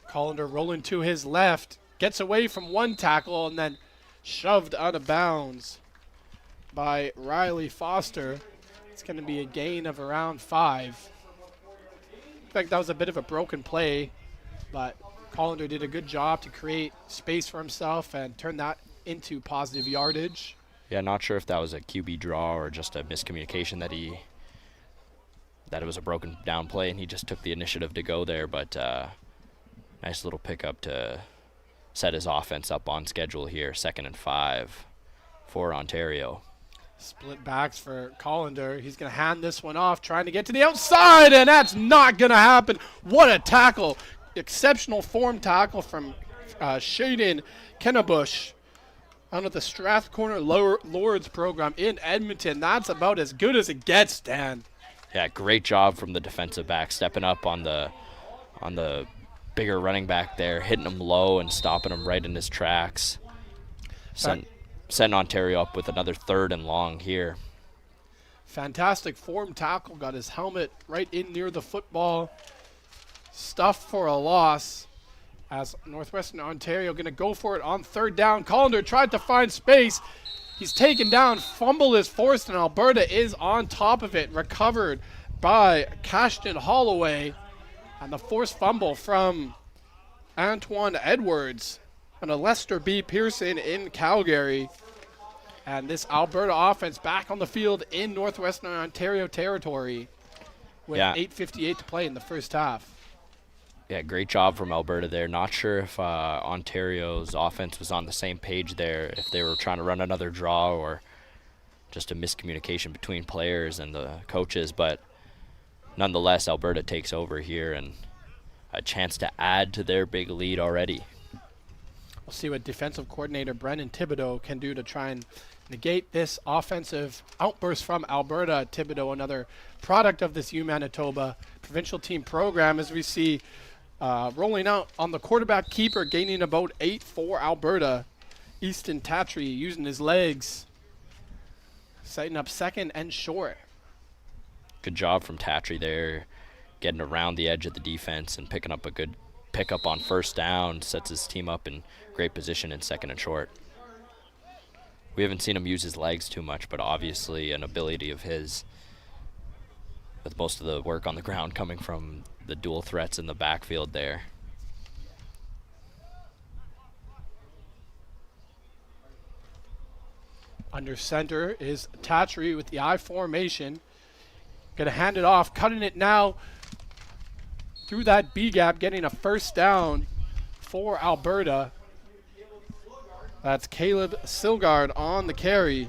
Collender rolling to his left, gets away from one tackle and then shoved out of bounds by Riley Foster. It's going to be a gain of around 5. In fact, that was a bit of a broken play, but Collender did a good job to create space for himself and turn that into positive yardage. Yeah, not sure if that was a QB draw or just a miscommunication that it was a broken down play and he just took the initiative to go there, but nice little pickup to set his offense up on schedule here. 2nd and 5 for Ontario. Split backs for Collender. He's going to hand this one off, trying to get to the outside, and that's not going to happen. What a tackle. Exceptional form tackle from Shaden Kennebush out of the Strathcona Lords program in Edmonton. That's about as good as it gets, Dan. Yeah, great job from the defensive back, stepping up on the bigger running back there, hitting him low and stopping him right in his tracks. Setting Ontario up with another 3rd and long here. Fantastic form tackle, got his helmet right in near the football. Stuffed for a loss as Northwestern Ontario going to go for it on 3rd down. Collender tried to find space. He's taken down. Fumble is forced, and Alberta is on top of it. Recovered by Cashton Holloway. And the forced fumble from Antoine Edwards and a Lester B. Pearson in Calgary. And this Alberta offense back on the field in Northwestern Ontario territory with 8:58 to play in the first half. Yeah, great job from Alberta there. Not sure if Ontario's offense was on the same page there, if they were trying to run another draw or just a miscommunication between players and the coaches, but nonetheless, Alberta takes over here and a chance to add to their big lead already. We'll see what defensive coordinator Brennan Thibodeau can do to try and negate this offensive outburst from Alberta. Thibodeau, another product of this U-Manitoba provincial team program, as we see rolling out on the quarterback keeper, gaining about 8 for Alberta. Easton Tatry using his legs, setting up 2nd and short. Good job from Tatry there, getting around the edge of the defense and picking up a good pickup on first down, sets his team up in great position in second and short. We haven't seen him use his legs too much, but obviously an ability of his, with most of the work on the ground coming from the dual threats in the backfield there. Under center is Tatry with the I formation. Going to hand it off, cutting it now through that B gap, getting a first down for Alberta. That's Caleb Silgard on the carry.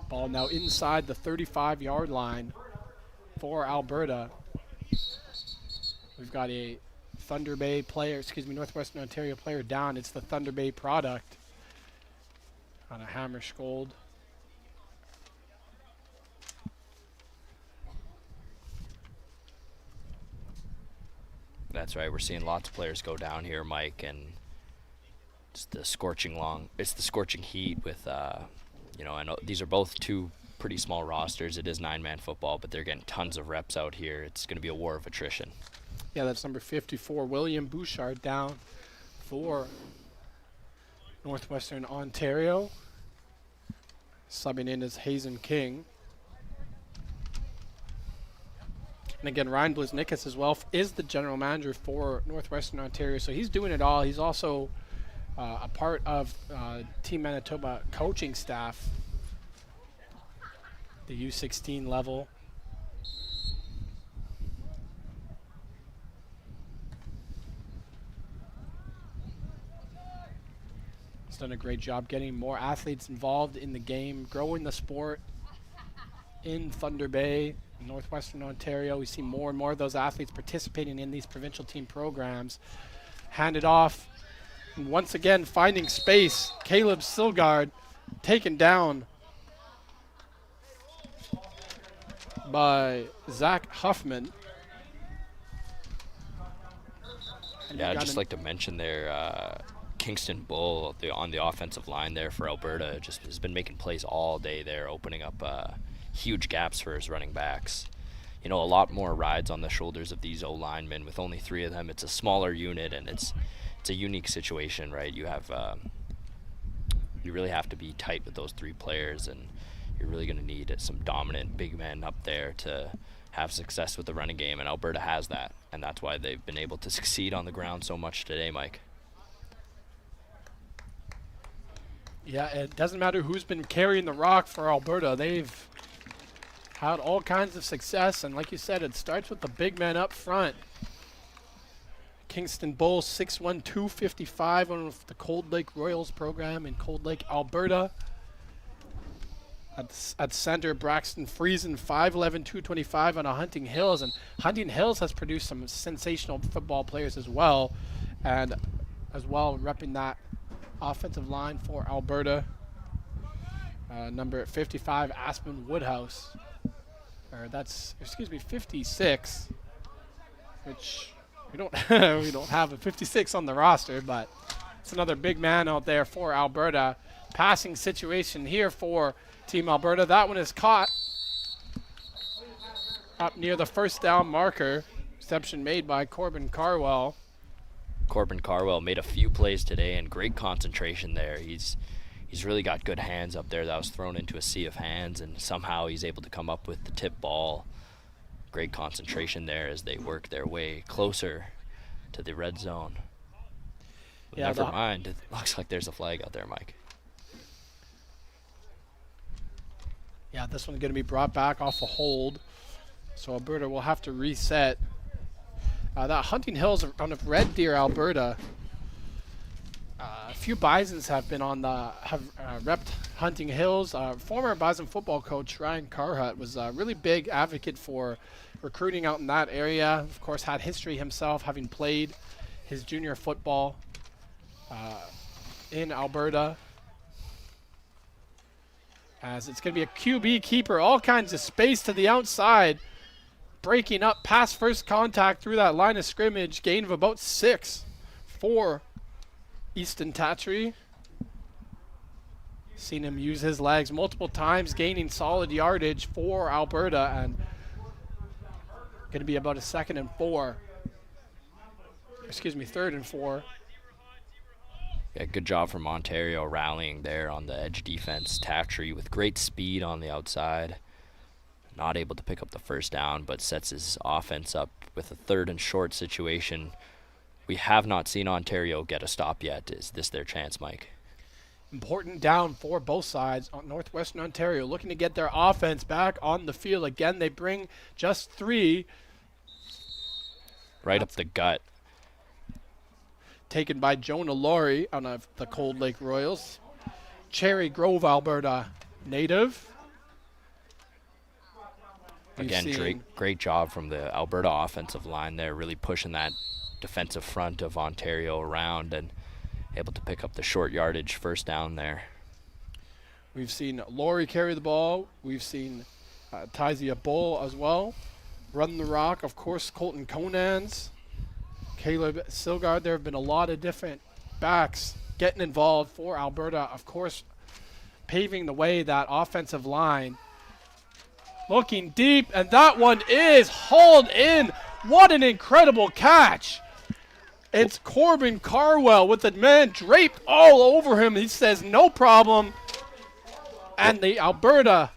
Ball now inside the 35-yard line for Alberta. We've got a Thunder Bay player, Northwestern Ontario player down. It's the Thunder Bay product on a hammer scold. That's right. We're seeing lots of players go down here, Mike, and it's the scorching heat with, I know these are both two pretty small rosters. It is 9-man football, but they're getting tons of reps out here. It's going to be a war of attrition. Yeah, that's number 54, William Bouchard, down for Northwestern Ontario. Subbing in as Hazen King. And again, Ryan Bliznikas as well is the general manager for Northwestern Ontario, so he's doing it all. He's also a part of Team Manitoba coaching staff, the U16 level. He's done a great job getting more athletes involved in the game, growing the sport in Thunder Bay, Northwestern Ontario. We see more and more of those athletes participating in these provincial team programs. Handed off, and once again finding space. Caleb Silgard taken down by Zach Huffman. And yeah, I'd just like to mention there, Kingston Bull on the offensive line there for Alberta just has been making plays all day there, opening up huge gaps for his running backs. A lot more rides on the shoulders of these O-linemen. With only 3 of them, it's a smaller unit, and it's a unique situation, right? You really have to be tight with those 3 players, and you're really going to need some dominant big men up there to have success with the running game, and Alberta has that, and that's why they've been able to succeed on the ground so much today, Mike. Yeah, it doesn't matter who's been carrying the rock for Alberta. They've had all kinds of success, and like you said, it starts with the big men up front. Kingston Bull, 6'1", 255 on the Cold Lake Royals program in Cold Lake, Alberta. At center, Braxton Friesen, 5'11", 225 on a Hunting Hills, and Hunting Hills has produced some sensational football players as well, and as well repping that offensive line for Alberta. Number 55, Aspen Woodhouse. Or that's, 56, which we don't we don't have a 56 on the roster, but it's another big man out there for Alberta. Passing situation here for Team Alberta. That one is caught up near the first down marker. Reception made by Corbin Carwell. Corbin Carwell made a few plays today and great concentration there. He's really got good hands up there. That was thrown into a sea of hands, and somehow he's able to come up with the tip ball. Great concentration there as they work their way closer to the red zone. But yeah, never mind. It looks like there's a flag out there, Mike. Yeah, this one's going to be brought back off a hold. So Alberta will have to reset. That Hunting Hills on of Red Deer, Alberta. A few Bisons have been on repped Hunting Hills. Former Bison football coach Ryan Carhut was a really big advocate for recruiting out in that area. Of course, had history himself, having played his junior football in Alberta. As it's going to be a QB keeper, all kinds of space to the outside. Breaking up past first contact through that line of scrimmage. Gain of about 6 for Easton Tatry. Seen him use his legs multiple times, gaining solid yardage for Alberta, and going to be about a 2nd and 4. Excuse me, 3rd and 4. Yeah, good job from Ontario rallying there on the edge defense. Taftree with great speed on the outside. Not able to pick up the first down, but sets his offense up with a 3rd and short situation. We have not seen Ontario get a stop yet. Is this their chance, Mike? Important down for both sides. Northwestern Ontario looking to get their offense back on the field. Again, they bring just 3. Right up the gut. Taken by Jonah Laurie on the Cold Lake Royals. Cherry Grove, Alberta native. Again, great job from the Alberta offensive line there, really pushing that defensive front of Ontario around and able to pick up the short yardage first down there. We've seen Laurie carry the ball. We've seen Tyzia Bull as well. Run the rock, of course, Colton Conans. Caleb Silgard. There have been a lot of different backs getting involved for Alberta, of course, paving the way, that offensive line. Looking deep, and that one is hauled in. What an incredible catch. It's Corbin Carwell with the man draped all over him. He says, no problem. And the Alberta.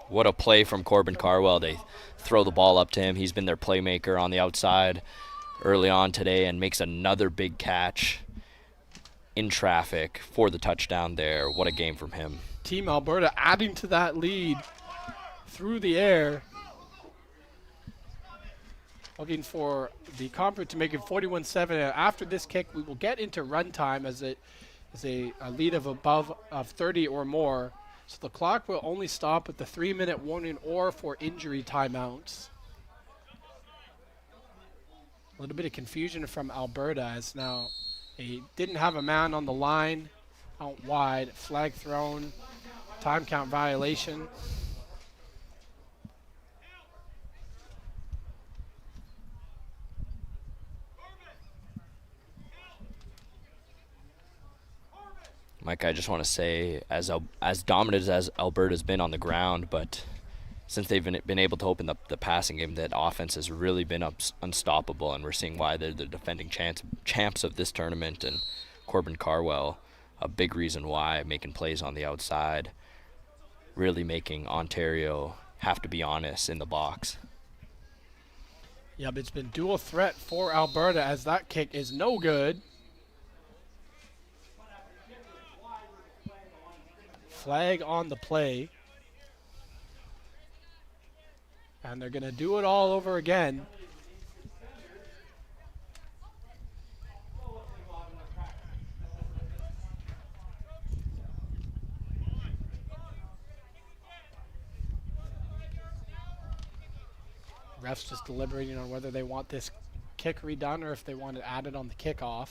What a play from Corbin Carwell. They throw the ball up to him. He's been their playmaker on the outside early on today and makes another big catch in traffic for the touchdown there. What a game from him. Team Alberta adding to that lead through the air. Looking for the Conference to make it 41-7. After this kick, we will get into run time as it is a lead of above 30 or more. So the clock will only stop at the 3-minute warning or for injury timeouts. A little bit of confusion from Alberta as now he didn't have a man on the line out wide. Flag thrown. Time count violation. Mike, I just want to say, as dominant as Alberta's been on the ground, but since they've been able to open up the passing game, that offense has really been unstoppable, and we're seeing why they're the defending champs of this tournament. And Corbin Carwell, a big reason why, making plays on the outside, really making Ontario have to be honest in the box. Yeah, but it's been dual threat for Alberta as that kick is no good. Flag on the play. And they're going to do it all over again. Refs just deliberating on whether they want this kick redone or if they want it added on the kickoff.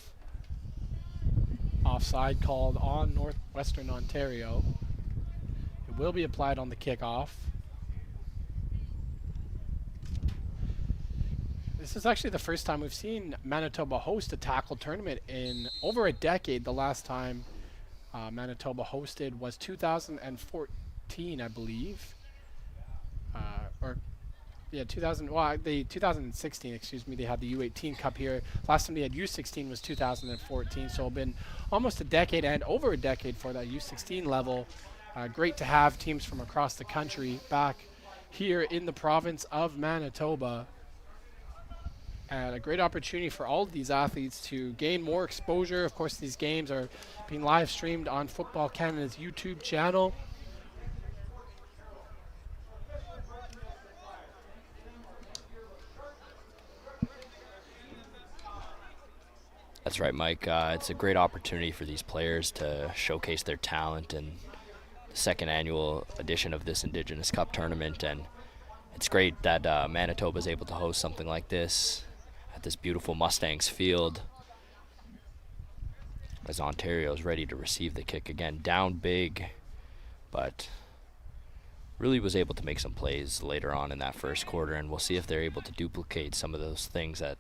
Offside called on Northwestern Ontario. It will be applied on the kickoff. This is actually the first time we've seen Manitoba host a tackle tournament in over a decade. The last time Manitoba hosted was 2014, I believe. The 2016, excuse me, they had the U18 Cup here. Last time they had U16 was 2014, so it's been almost a decade and over a decade for that U16 level. Great to have teams from across the country back here in the province of Manitoba. And a great opportunity for all of these athletes to gain more exposure. Of course, these games are being live streamed on Football Canada's YouTube channel. That's right, Mike. It's a great opportunity for these players to showcase their talent in the second annual edition of this Indigenous Cup tournament. And it's great that Manitoba is able to host something like this at this beautiful Mustangs field, as Ontario is ready to receive the kick again. Down big, but really was able to make some plays later on in that first quarter, and we'll see if they're able to duplicate some of those things that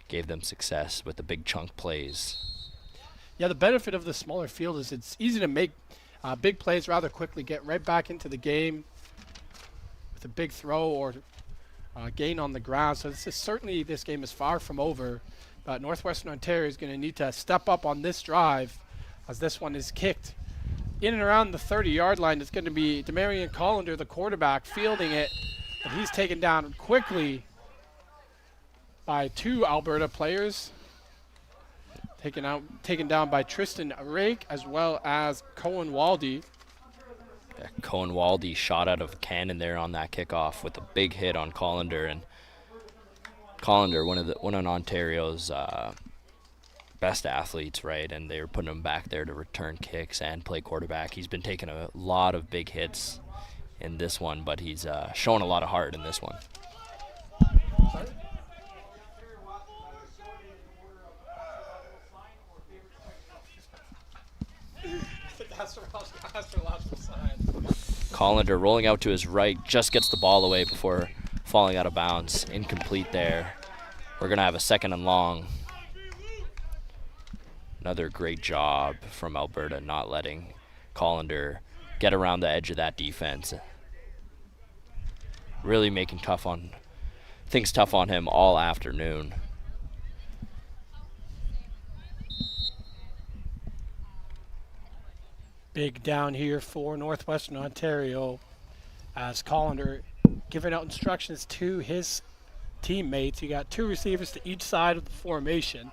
gave them success with the big chunk plays. Yeah, the benefit of the smaller field is it's easy to make big plays rather quickly, get right back into the game with a big throw or gain on the ground. So certainly this game is far from over. But Northwestern Ontario is going to need to step up on this drive as this one is kicked in and around the 30-yard line. It's going to be Demarion Collender, the quarterback, fielding it. And he's taken down quickly by 2 Alberta players. Taken down by Tristan Rake as well as Cohen Waldy. Yeah, Cohen Waldy shot out of a cannon there on that kickoff with a big hit on Collender, and Collender, one of Ontario's best athletes, right? And they were putting him back there to return kicks and play quarterback. He's been taking a lot of big hits in this one, but he's showing a lot of heart in this one. Collender rolling out to his right, just gets the ball away before falling out of bounds. Incomplete there. We're going to have a 2nd and long. Another great job from Alberta not letting Collender get around the edge of that defense. Really making things tough on him all afternoon. Big down here for Northwestern Ontario as Collender giving out instructions to his teammates. You got 2 receivers to each side of the formation.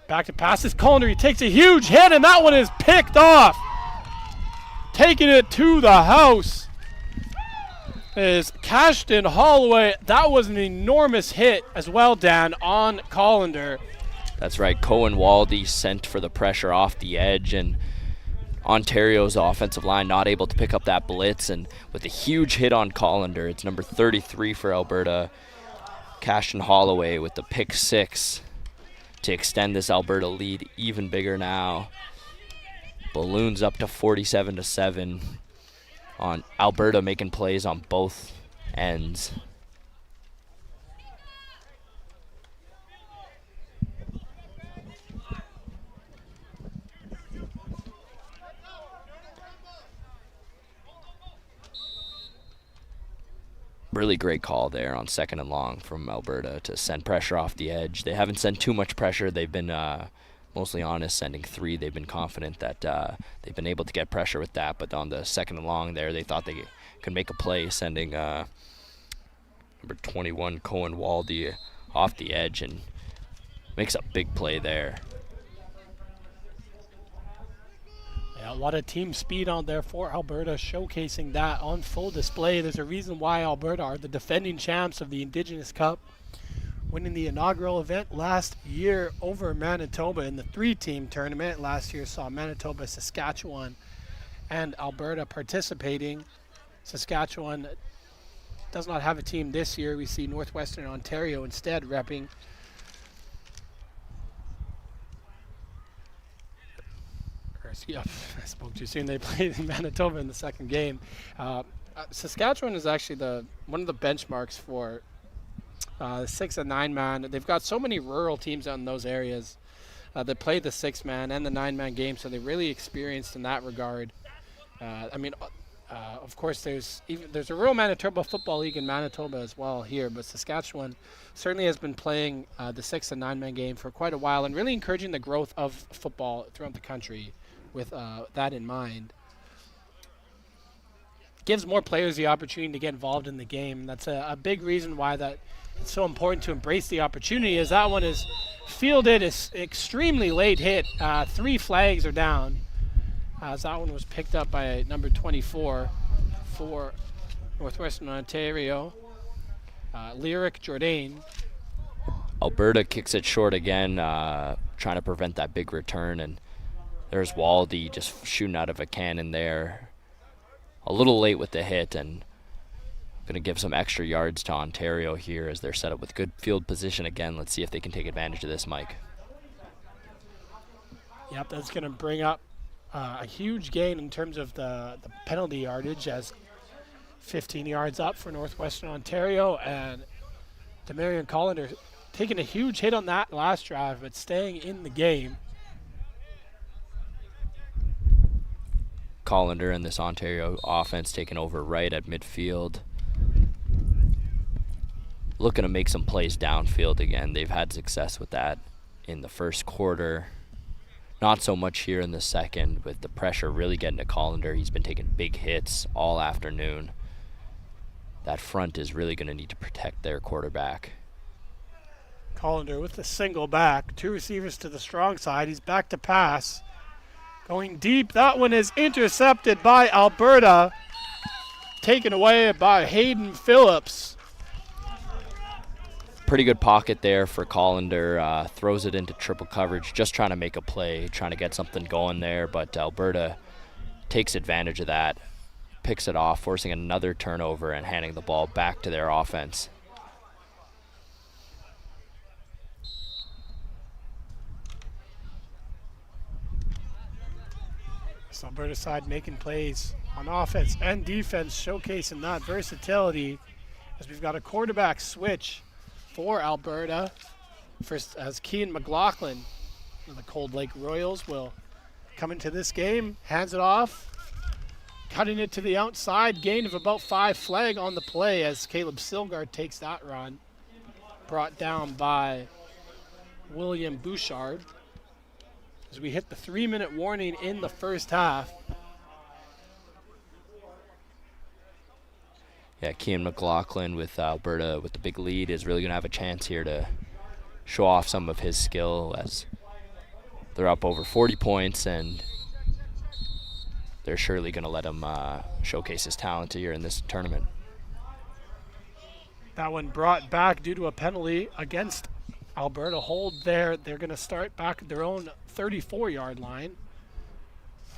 Back to passes. Collender, he takes a huge hit, and that one is picked off. Taking it to the house is Cashton Holloway. That was an enormous hit as well, Dan, on Collender. That's right. Cohen Waldy sent for the pressure off the edge, and Ontario's offensive line not able to pick up that blitz, and with a huge hit on Collender. It's number 33 for Alberta, Cashton Holloway, with the pick 6 to extend this Alberta lead even bigger now. Balloons up to 47-7 on Alberta, making plays on both ends. Really great call there on 2nd and long from Alberta to send pressure off the edge. They haven't sent too much pressure. They've been mostly honest, sending 3. They've been confident that they've been able to get pressure with that. But on the 2nd and long there, they thought they could make a play, sending number 21, Cohen Waldy, off the edge, and makes a big play there. Yeah, a lot of team speed on there for Alberta, showcasing that on full display. There's a reason why Alberta are the defending champs of the Indigenous Cup, winning the inaugural event last year over Manitoba in the 3-team tournament. Last year saw Manitoba, Saskatchewan, and Alberta participating. Saskatchewan does not have a team this year. We see Northwestern Ontario instead repping. I spoke too soon. They played in Manitoba in the 2nd game. Saskatchewan is actually one of the benchmarks for 6 and 9 man. They've got so many rural teams out in those areas that play the 6 man and the 9 man game, so they're really experienced in that regard. Of course, there's a rural Manitoba Football League in Manitoba as well here, but Saskatchewan certainly has been playing the 6 and 9 man game for quite a while and really encouraging the growth of football throughout the country with that in mind. Gives more players the opportunity to get involved in the game. That's a big reason why that it's so important to embrace the opportunity, as that one is fielded. Is extremely late hit. 3 flags are down, as that one was picked up by number 24 for Northwestern Ontario, Lyric Jourdain. Alberta kicks it short again, trying to prevent that big return, and there's Waldy just shooting out of a cannon there. A little late with the hit, and going to give some extra yards to Ontario here as they're set up with good field position again. Let's see if they can take advantage of this, Mike. Yep, that's going to bring up a huge gain in terms of the penalty yardage, as 15 yards up for Northwestern Ontario, and Demarion Collender taking a huge hit on that last drive, but staying in the game. Collender and this Ontario offense taking over right at midfield. Looking to make some plays downfield again. They've had success with that in the first quarter. Not so much here in the second, with the pressure really getting to Collender. He's been taking big hits all afternoon. That front is really going to need to protect their quarterback. Collender with the single back. 2 receivers to the strong side. He's back to pass. Going deep. That one is intercepted by Alberta. Taken away by Hayden Phillips. Pretty good pocket there for Collender. Throws it into triple coverage, just trying to make a play, trying to get something going there, but Alberta takes advantage of that, picks it off, forcing another turnover and handing the ball back to their offense. This Alberta side making plays on offense and defense, showcasing that versatility as we've got a quarterback switch for Alberta. First, as Kean McLaughlin of the Cold Lake Royals will come into this game, hands it off, cutting it to the outside, gain of about 5, flag on the play as Caleb Silgard takes that run. Brought down by William Bouchard as we hit the 3-minute warning in the first half. Yeah, Kean McLaughlin with Alberta with the big lead is really going to have a chance here to show off some of his skill as they're up over 40 points, and they're surely going to let him showcase his talent here in this tournament. That one brought back due to a penalty against Alberta. Hold there. They're going to start back at their own 34-yard line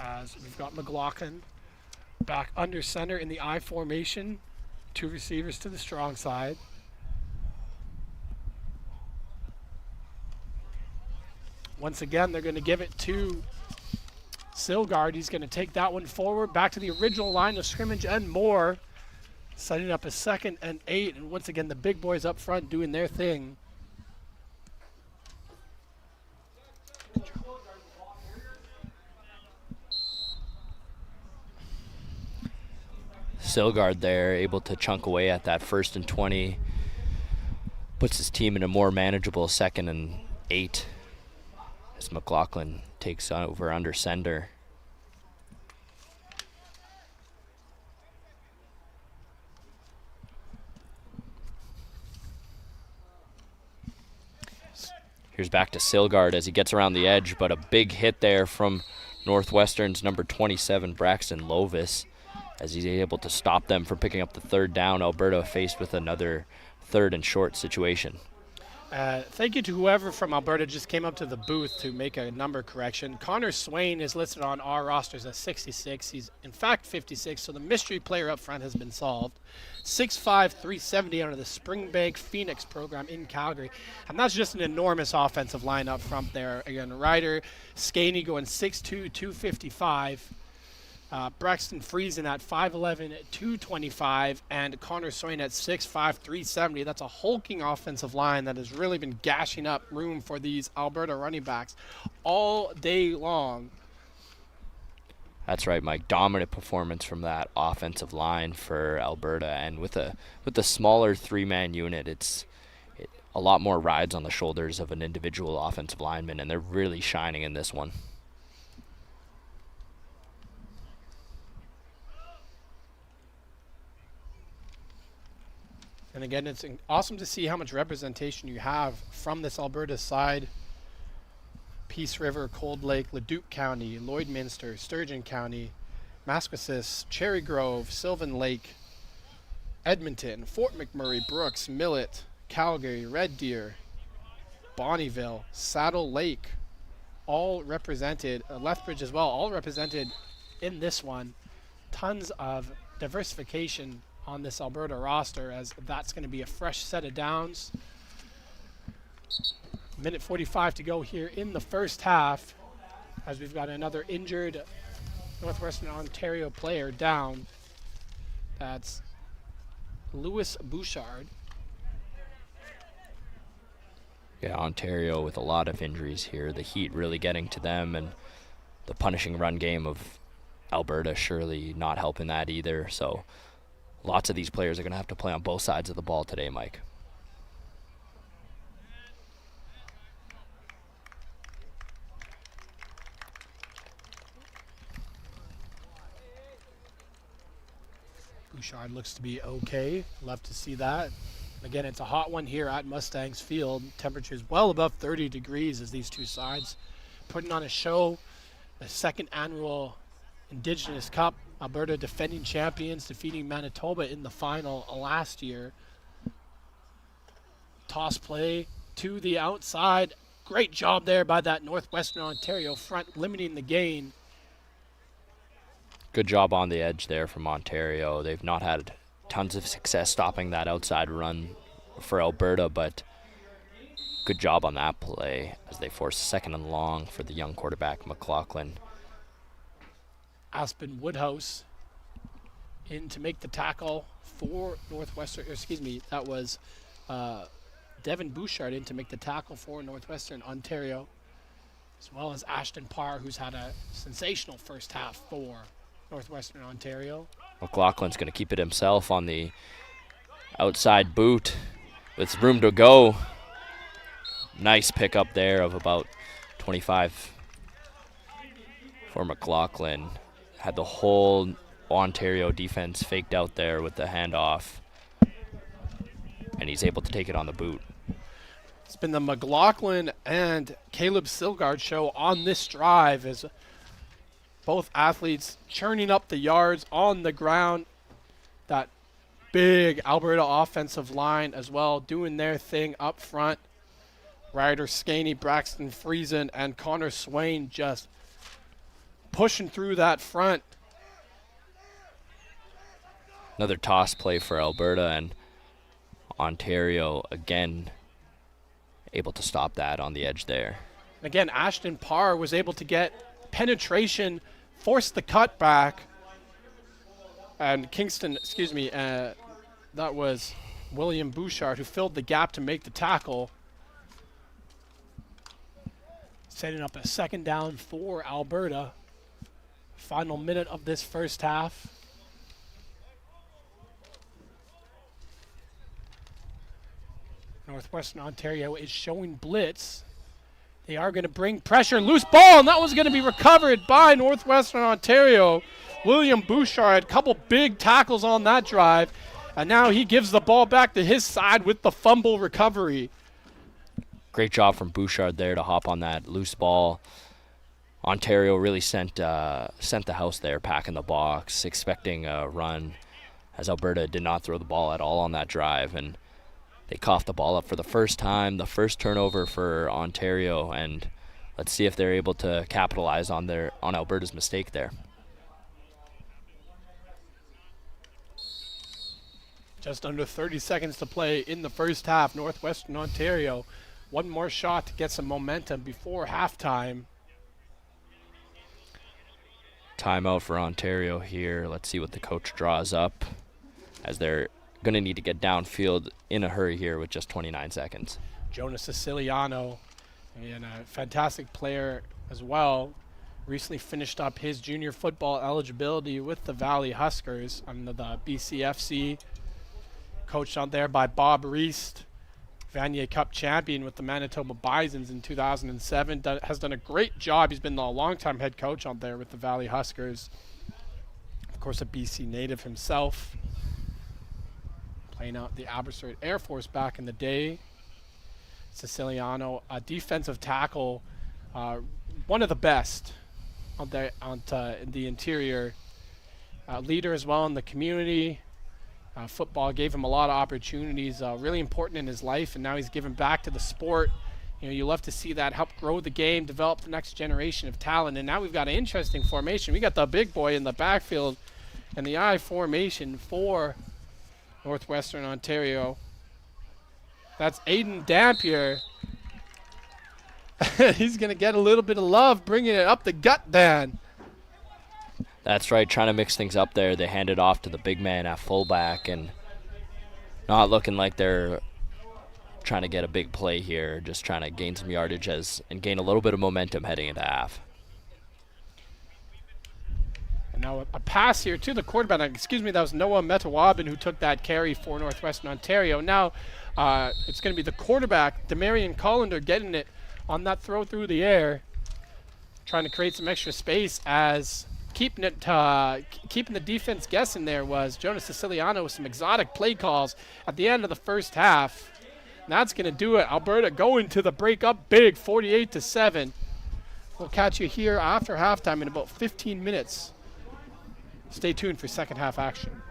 as we've got McLaughlin back under center in the I formation. 2 receivers to the strong side. Once again, they're going to give it to Silgard. He's going to take that one forward, back to the original line of scrimmage and more. Setting up a 2nd and 8. And once again, the big boys up front doing their thing. Silgard there, able to chunk away at that 1st and 20. Puts his team in a more manageable 2nd and 8 as McLaughlin takes over under center. Here's back to Silgard as he gets around the edge, but a big hit there from Northwestern's number 27, Braxton Lovis, as he's able to stop them from picking up the 3rd down. Alberta faced with another 3rd and short situation. Thank you to whoever from Alberta just came up to the booth to make a number correction. Connor Swain is listed on our rosters as 66. He's in fact 56, so the mystery player up front has been solved. 6'5", 370 under the Springbank Phoenix program in Calgary. And that's just an enormous offensive line up front there. Again, Ryder Skaney going 6'2", 255. Braxton Friesen at 5'11", 225, and Connor Swain at 6'5", 370. That's a hulking offensive line that has really been gashing up room for these Alberta running backs all day long. That's right, Mike. Dominant performance from that offensive line for Alberta, and with the smaller 3-man unit, a lot more rides on the shoulders of an individual offensive lineman, and they're really shining in this one. And again, it's awesome to see how much representation you have from this Alberta side. Peace River, Cold Lake, Leduc County, Lloydminster, Sturgeon County, Massachusetts, Cherry Grove, Sylvan Lake, Edmonton, Fort McMurray, Brooks, Millet, Calgary, Red Deer, Bonnyville, Saddle Lake, all represented, Lethbridge as well, all represented in this one. Tons of diversification on this Alberta roster, as that's going to be a fresh set of downs. Minute 45 to go here in the first half, as we've got another injured Northwestern Ontario player down. That's Louis Bouchard. Yeah, Ontario with a lot of injuries here. The heat really getting to them, and the punishing run game of Alberta surely not helping that either. So lots of these players are going to have to play on both sides of the ball today, Mike. Bouchard looks to be okay. Love to see that. Again, it's a hot one here at Mustangs Field. Temperatures well above 30 degrees as these two sides putting on a show. The second annual Indigenous Cup. Alberta defending champions, defeating Manitoba in the final last year. Toss play to the outside. Great job there by that Northwestern Ontario front, limiting the gain. Good job on the edge there from Ontario. They've not had tons of success stopping that outside run for Alberta, but good job on that play as they force second and long for the young quarterback, McLaughlin. Aspen Woodhouse in to make the tackle for Northwestern. That was Devin Bouchard in to make the tackle for Northwestern Ontario, as well as Ashton Parr, who's had a sensational first half for Northwestern Ontario. McLaughlin's going to keep it himself on the outside boot with room to go. Nice pickup there of about 25 for McLaughlin. Had the whole Ontario defense faked out there with the handoff, and he's able to take it on the boot. It's been the McLaughlin and Caleb Silgard show on this drive as both athletes churning up the yards on the ground. That big Alberta offensive line as well doing their thing up front. Ryder Skaney, Braxton Friesen, and Connor Swain just pushing through that front. Another toss play for Alberta, and Ontario again able to stop that on the edge there. Again, Ashton Parr was able to get penetration, forced the cutback, and that was William Bouchard who filled the gap to make the tackle. Setting up a second down for Alberta. Final minute of this first half. Northwestern Ontario is showing blitz. They are going to bring pressure. Loose ball, and that was going to be recovered by Northwestern Ontario. William Bouchard, a couple big tackles on that drive, and now he gives the ball back to his side with the fumble recovery. Great job from Bouchard there to hop on that loose ball. Ontario really sent the house there, packing the box, expecting a run, as Alberta did not throw the ball at all on that drive, and they coughed the ball up for the first time, the first turnover for Ontario, and let's see if they're able to capitalize on Alberta's mistake there. Just under 30 seconds to play in the first half. Northwestern Ontario, one more shot to get some momentum before halftime. Timeout for Ontario here. Let's see what the coach draws up, as they're going to need to get downfield in a hurry here with just 29 seconds. Jonas Siciliano, and a fantastic player as well, recently finished up his junior football eligibility with the Valley Huskers under the BCFC, coached out there by Bob Reist, Vanier Cup champion with the Manitoba Bisons in 2007. Has done a great job. He's been a long-time head coach out there with the Valley Huskers. Of course, a BC native himself, playing out the Abbotsford Air Force back in the day. Siciliano, a defensive tackle, one of the best in the interior. Leader as well in the community. Football gave him a lot of opportunities, really important in his life, and now he's given back to the sport. You love to see that help grow the game, develop the next generation of talent. And now we've got an interesting formation. We got the big boy in the backfield and the I formation for Northwestern Ontario. That's Aiden Dampier. He's going to get a little bit of love, bringing it up the gut, Dan. That's right, trying to mix things up there. They hand it off to the big man at fullback, and not looking like they're trying to get a big play here, just trying to gain some yardage and gain a little bit of momentum heading into half. And Now a pass here to the quarterback. Excuse me, that was Noah Metawabin who took that carry for Northwestern Ontario. Now it's going to be the quarterback, Demarion Collender, getting it on that throw through the air, trying to create some extra space as keeping the defense guessing there was Jonas Siciliano with some exotic play calls at the end of the first half. And that's going to do it. Alberta going to the break up big, 48-7. We'll catch you here after halftime in about 15 minutes. Stay tuned for second half action.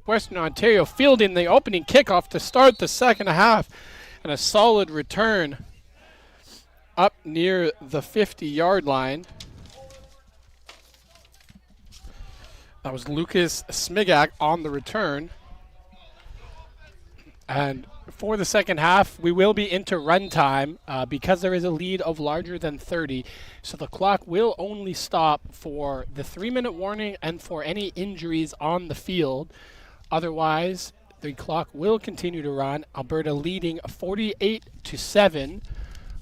Northwestern Ontario fielding the opening kickoff to start the second half. And a solid return up near the 50-yard line. That was Lucas Smigak on the return. And for the second half, we will be into run time because there is a lead of larger than 30. So the clock will only stop for the 3-minute warning and for any injuries on the field. Otherwise, the clock will continue to run. Alberta leading 48-7.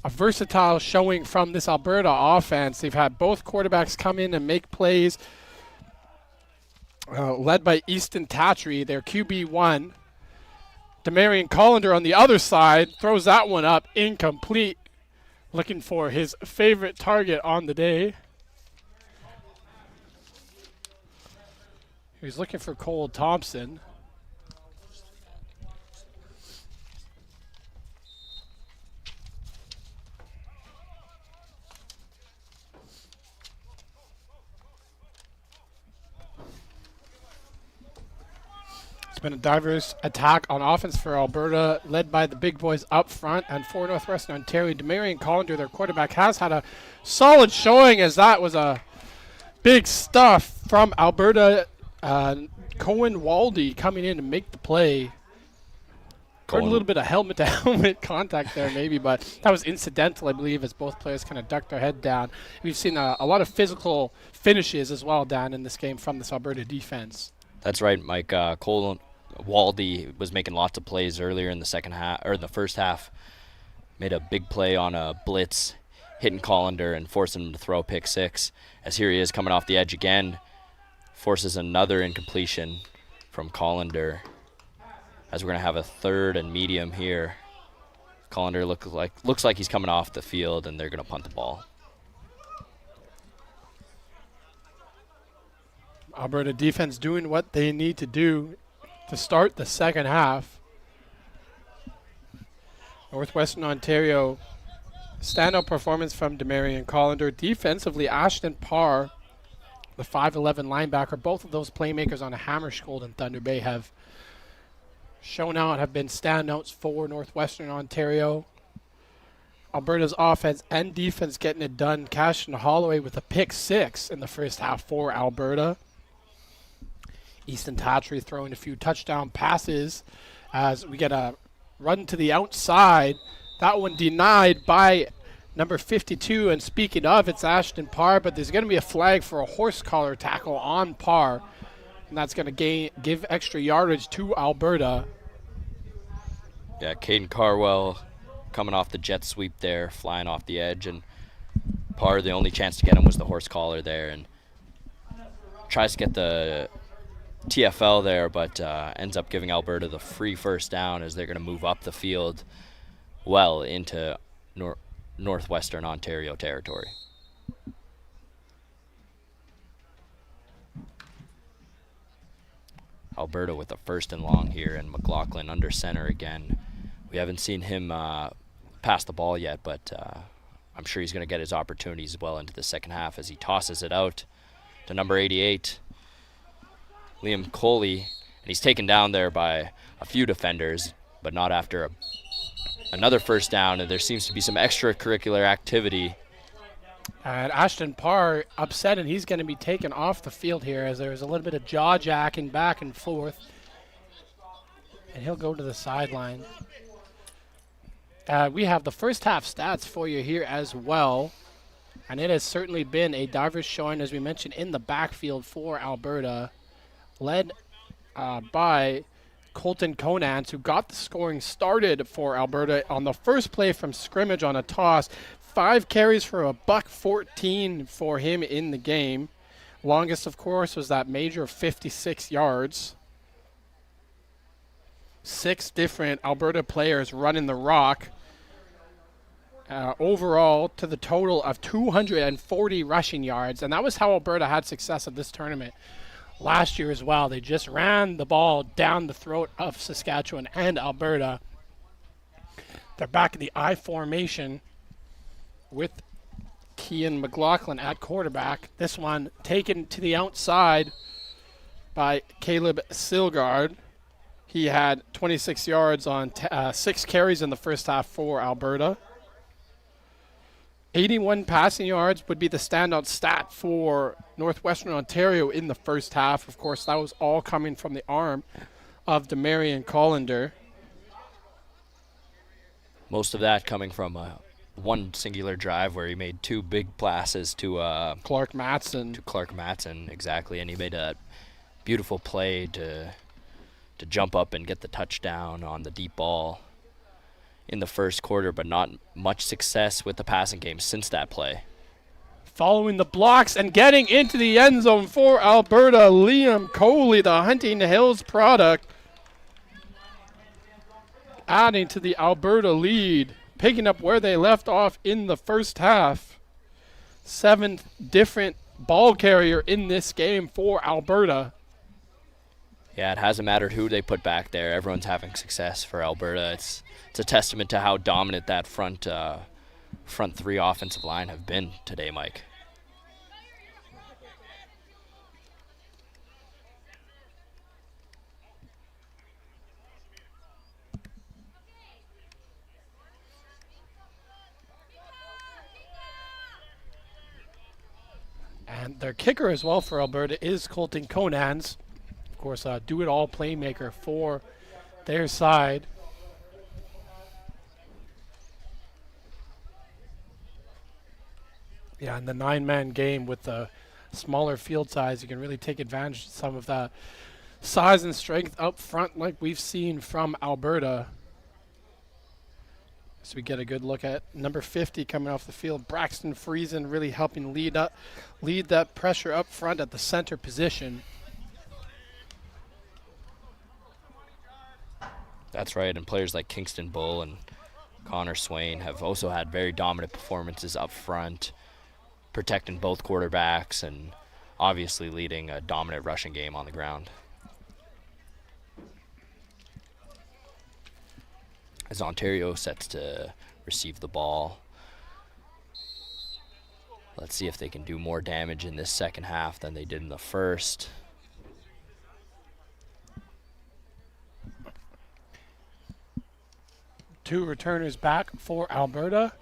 A versatile showing from this Alberta offense. They've had both quarterbacks come in and make plays. Led by Easton Tatry, their QB1. Demarion Collender on the other side throws that one up incomplete. Looking for his favorite target on the day. He's looking for Cole Thompson. Been a diverse attack on offense for Alberta, led by the big boys up front, and for Northwestern Ontario, Demarion Collender, their quarterback, has had a solid showing, as that was a big stuff from Alberta. Cohen Waldy coming in to make the play. Heard a little bit of helmet-to-helmet contact there maybe, but that was incidental, I believe, as both players kind of ducked their head down. We've seen a lot of physical finishes as well, Dan, in this game from this Alberta defense. That's right, Mike. Cole Waldy was making lots of plays earlier in the second half, or in the first half. Made a big play on a blitz, hitting Collender and forcing him to throw pick six. As here he is coming off the edge again, forces another incompletion from Collender. As we're gonna have a third and medium here. Collender looks like he's coming off the field, and they're gonna punt the ball. Alberta defense doing what they need to do to start the second half. Northwestern Ontario, standout performance from Demarion Collender. Defensively, Ashton Parr, the 5'11 linebacker, both of those playmakers on a Hammarskjold and Thunder Bay have shown out, have been standouts for Northwestern Ontario. Alberta's offense and defense getting it done. Cashin Holloway with a pick six in the first half for Alberta. Easton Tatry throwing a few touchdown passes as we get a run to the outside. That one denied by number 52. And speaking of, it's Ashton Parr, but there's going to be a flag for a horse collar tackle on Parr. And that's going to give extra yardage to Alberta. Yeah, Caden Carwell coming off the jet sweep there, flying off the edge. And Parr, the only chance to get him was the horse collar there. And tries to get the TFL there, but ends up giving Alberta the free first down as they're going to move up the field well into Northwestern Ontario territory. Alberta with a first and long here, and McLaughlin under center again. We haven't seen him pass the ball yet, but I'm sure he's going to get his opportunities well into the second half as he tosses it out to number 88. Liam Coley, and he's taken down there by a few defenders, but not after another first down, and there seems to be some extracurricular activity. And Ashton Parr upset, and he's going to be taken off the field here as there's a little bit of jaw-jacking back and forth. And he'll go to the sideline. We have the first half stats for you here as well. And it has certainly been a diverse showing, as we mentioned, in the backfield for Alberta. Led by Colton Conant, who got the scoring started for Alberta on the first play from scrimmage on a toss. 5 carries for $114 for him in the game. Longest, of course, was that major 56 yards. 6 different Alberta players running the rock. Overall, to the total of 240 rushing yards. And that was how Alberta had success at this tournament last year as well. They just ran the ball down the throat of Saskatchewan and Alberta. They're back in the I formation with Kian McLaughlin at quarterback. This one taken to the outside by Caleb Silgard. He had 26 yards on 6 carries in the first half for Alberta. 81 passing yards would be the standout stat for Northwestern Ontario in the first half. Of course, that was all coming from the arm of Demarion Collender. Most of that coming from one singular drive where he made 2 big passes to Clark Matson. Exactly, and he made a beautiful play to jump up and get the touchdown on the deep ball in the first quarter, but not much success with the passing game since that play. Following the blocks and getting into the end zone for Alberta, Liam Coley, the Hunting Hills product, adding to the Alberta lead, picking up where they left off in the first half. 7th different ball carrier in this game for Alberta. Yeah, it hasn't mattered who they put back there. Everyone's having success for Alberta. It's a testament to how dominant that front 3 offensive line have been today, Mike. And their kicker as well for Alberta is Colton Conans. Of course, do-it-all playmaker for their side. Yeah, in the 9-man game with the smaller field size, you can really take advantage of some of that size and strength up front like we've seen from Alberta. So we get a good look at number 50 coming off the field. Braxton Friesen really helping lead that pressure up front at the center position. That's right, and players like Kingston Bull and Connor Swain have also had very dominant performances up front, protecting both quarterbacks and obviously leading a dominant rushing game on the ground. As Ontario sets to receive the ball, let's see if they can do more damage in this second half than they did in the first. Two returners back for Alberta.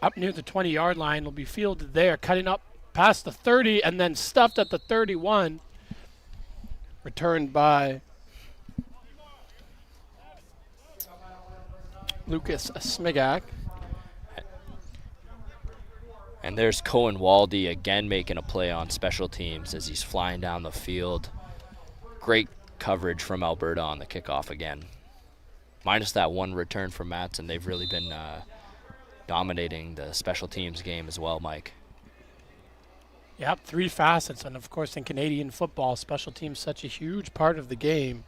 Up near the 20-yard line will be fielded there, cutting up past the 30 and then stuffed at the 31. Returned by Lucas Smigak. And there's Cohen Waldy again making a play on special teams as he's flying down the field. Great coverage from Alberta on the kickoff again. Minus that one return from Matson, they've really been dominating the special teams game as well, Mike. Yep, 3 facets, and of course in Canadian football, special teams such a huge part of the game.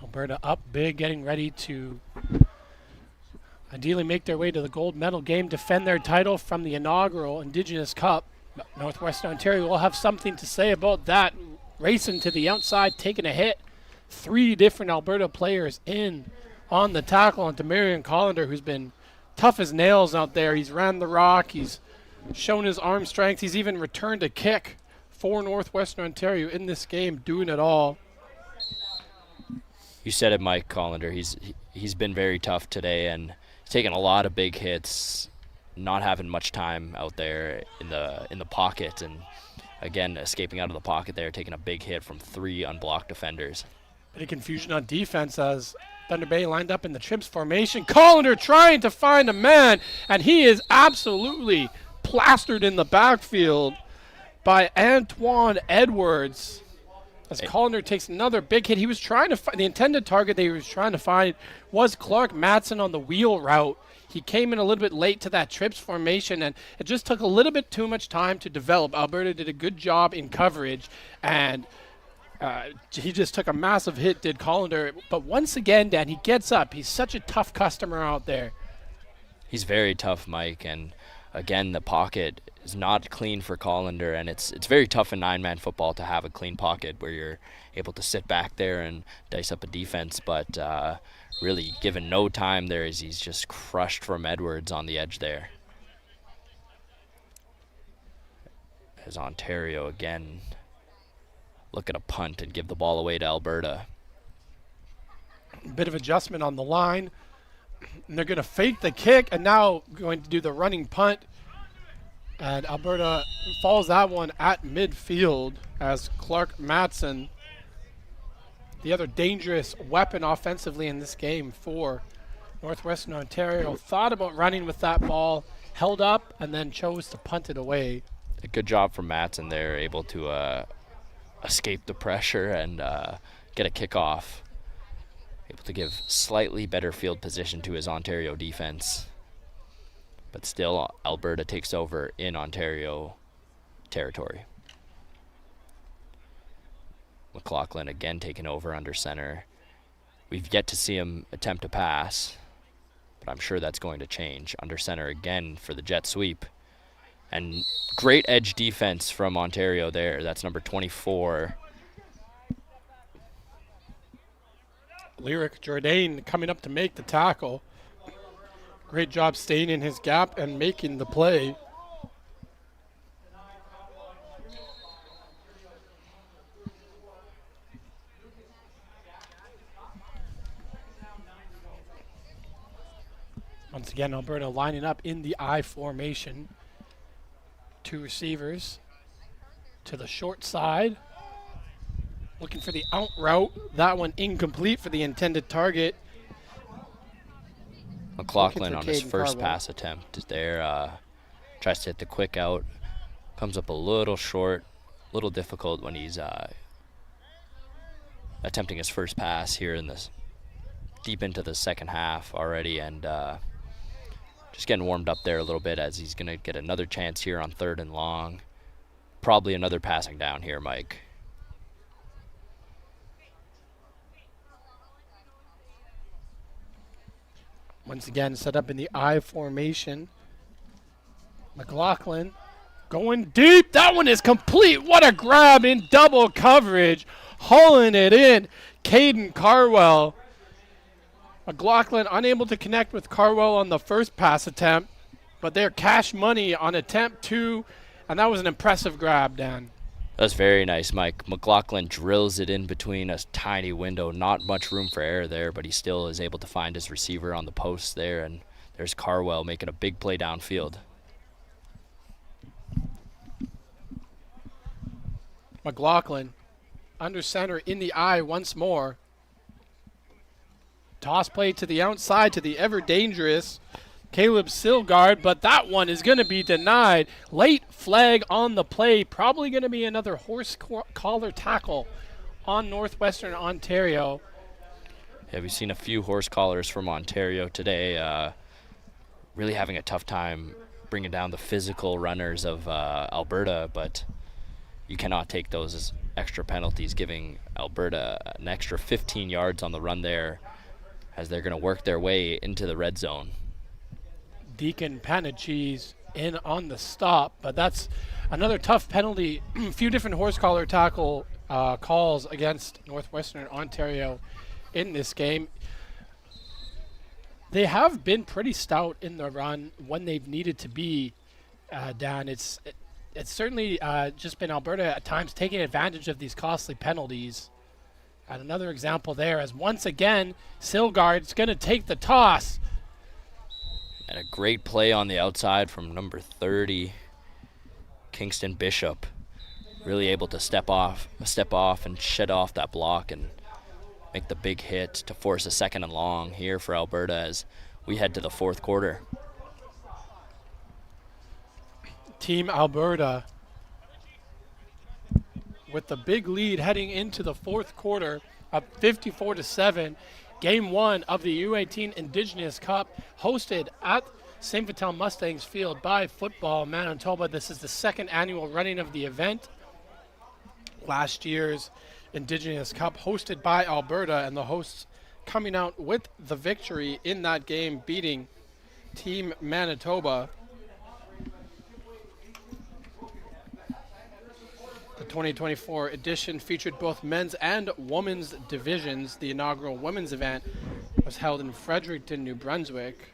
Alberta up big, getting ready to ideally make their way to the gold medal game, defend their title from the inaugural Indigenous Cup. Northwestern Ontario will have something to say about that. Racing to the outside, taking a hit. 3 different Alberta players in on the tackle on Demarion Collender, who's been tough as nails out there. He's ran the rock. He's shown his arm strength. He's even returned a kick for Northwestern Ontario in this game, doing it all. You said it, Mike Collender. He's been very tough today, and he's taken a lot of big hits, not having much time out there in the pocket, and again escaping out of the pocket there, taking a big hit from 3 unblocked defenders. Bit of confusion on defense as Thunder Bay lined up in the trips formation. Collender trying to find a man, and he is absolutely plastered in the backfield by Antoine Edwards. As Collender takes another big hit, he was trying to find the intended target that he was trying to find was Clark Matson on the wheel route. He came in a little bit late to that trips formation, and it just took a little bit too much time to develop. Alberta did a good job in coverage, and he just took a massive hit, did Collender. But once again, Dan, he gets up. He's such a tough customer out there. He's very tough, Mike, and again, the pocket is not clean for Collender, and it's very tough in 9-man football to have a clean pocket where you're able to sit back there and dice up a defense, but really given no time there as he's just crushed from Edwards on the edge there. as Ontario again look at a punt and give the ball away to Alberta. Bit of adjustment on the line. And they're going to fake the kick and now going to do the running punt. And Alberta falls that one at midfield as Clark Matson, the other dangerous weapon offensively in this game for Northwestern Ontario, thought about running with that ball, held up, and then chose to punt it away. A good job from Matson there, able to escape the pressure and get a kickoff. Able to give slightly better field position to his Ontario defense. But still, Alberta takes over in Ontario territory. McLaughlin again taking over under center. We've yet to see him attempt a pass, but I'm sure that's going to change. Under center again for the jet sweep. And great edge defense from Ontario there. That's number 24. Lyric Jourdain coming up to make the tackle. Great job staying in his gap and making the play. Once again, Alberta lining up in the I formation. Two receivers to the short side. Looking for the out route. That one incomplete for the intended target. McLaughlin on his Caden first Carwell. pass attempt is there. Tries to hit the quick out. Comes up a little short. A little difficult when he's attempting his first pass here in this deep into the second half already, and just getting warmed up there a little bit as he's going to get another chance here on 3rd and long. Probably another passing down here, Mike. Once again, set up in the I formation. McLaughlin going deep. That one is complete. What a grab in double coverage. Hauling it in. Caden Carwell. McLaughlin unable to connect with Carwell on the first pass attempt, but they're cash money on attempt 2, and that was an impressive grab, Dan. That's very nice, Mike. McLaughlin drills it in between a tiny window. Not much room for error there, but he still is able to find his receiver on the post there, and there's Carwell making a big play downfield. McLaughlin under center in the eye once more. Toss play to the outside to the ever dangerous Caleb Silgard, but that one is going to be denied. Late flag on the play. Probably going to be another horse collar tackle on Northwestern Ontario. Yeah, we've seen a few horse collars from Ontario today. Really having a tough time bringing down the physical runners of Alberta, but you cannot take those as extra penalties, giving Alberta an extra 15 yards on the run there as they're going to work their way into the red zone. Deacon Panachis in on the stop, but that's another tough penalty. A few different horse collar tackle calls against Northwestern Ontario in this game. They have been pretty stout in the run when they've needed to be, Dan. It's certainly just been Alberta at times taking advantage of these costly penalties. And another example there as once again, Silgard's going to take the toss. And a great play on the outside from number 30, Kingston Bishop. Really able to step off and shed off that block and make the big hit to force a 2nd and long here for Alberta as we head to the 4th quarter. Team Alberta with the big lead heading into the 4th quarter, up 54-7. Game 1 of the U18 Indigenous Cup, hosted at St. Vital Mustangs Field by Football Manitoba. This is the 2nd annual running of the event. Last year's Indigenous Cup hosted by Alberta, and the hosts coming out with the victory in that game, beating Team Manitoba. The 2024 edition featured both men's and women's divisions. The inaugural women's event was held in Fredericton, New Brunswick.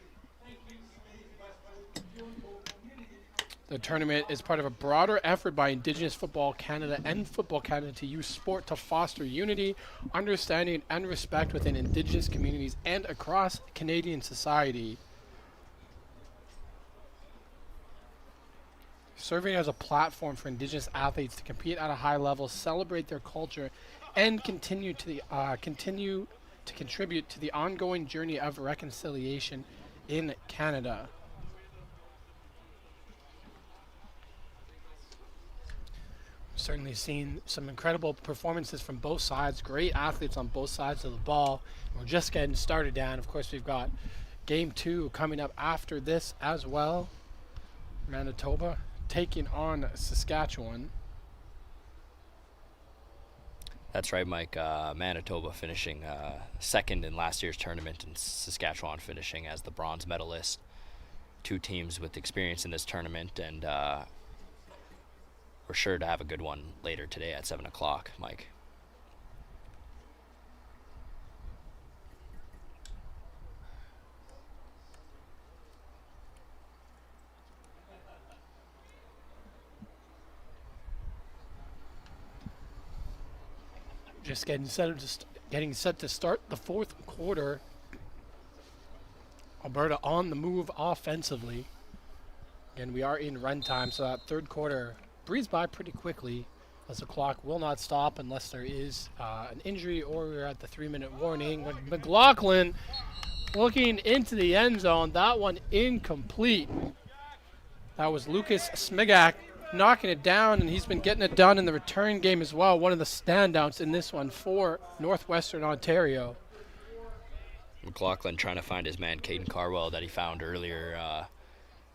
The tournament is part of a broader effort by Indigenous Football Canada and Football Canada to use sport to foster unity, understanding, and respect within Indigenous communities and across Canadian society. Serving as a platform for Indigenous athletes to compete at a high level, celebrate their culture, and continue to contribute to the ongoing journey of reconciliation in Canada. Certainly seen some incredible performances from both sides, great athletes on both sides of the ball. We're just getting started, Dan. Of course, we've got game 2 coming up after this as well. Manitoba taking on Saskatchewan. That's right, Mike. Manitoba finishing second in last year's tournament, and Saskatchewan finishing as the bronze medalist. Two teams with experience in this tournament, and we're sure to have a good one later today at 7 o'clock, Mike. Just getting set to start the fourth quarter. Alberta on the move offensively. Again, we are in run time, so that third quarter breezed by pretty quickly, as the clock will not stop unless there is an injury or we're at the 3-minute warning. McLaughlin looking into the end zone. That one incomplete. That was Lucas Smigak knocking it down, and he's been getting it done in the return game as well. One of the standouts in this one for Northwestern Ontario. McLaughlin trying to find his man Caden Carwell that he found earlier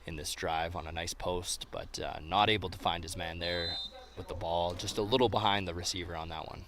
in this drive on a nice post, but not able to find his man there with the ball, just a little behind the receiver on that one.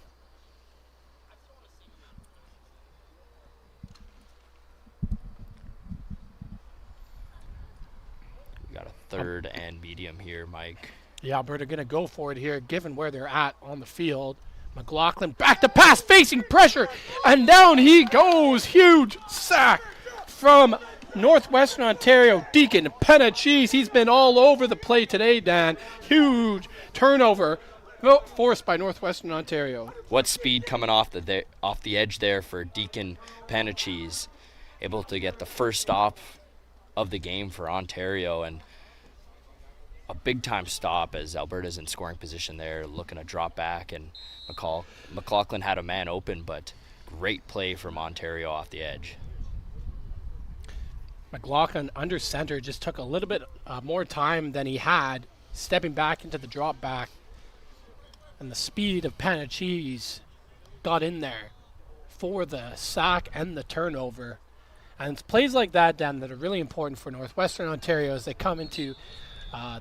We got a third and medium here, Mike. Yeah, Alberta going to go for it here, given where they're at on the field. McLaughlin back to pass, facing pressure, and down he goes. Huge sack from Northwestern Ontario. Deacon Penachis, he's been all over the play today, Dan. Huge turnover forced by Northwestern Ontario. What speed coming off the edge there for Deacon Penachis, able to get the first stop of the game for Ontario, and a big-time stop as Alberta's in scoring position there, looking to drop back, and McLaughlin had a man open, but great play from Ontario off the edge. McLaughlin under center just took a little bit more time than he had, stepping back into the drop back, and the speed of Panachis got in there for the sack and the turnover. And it's plays like that, Dan, that are really important for Northwestern Ontario as they come into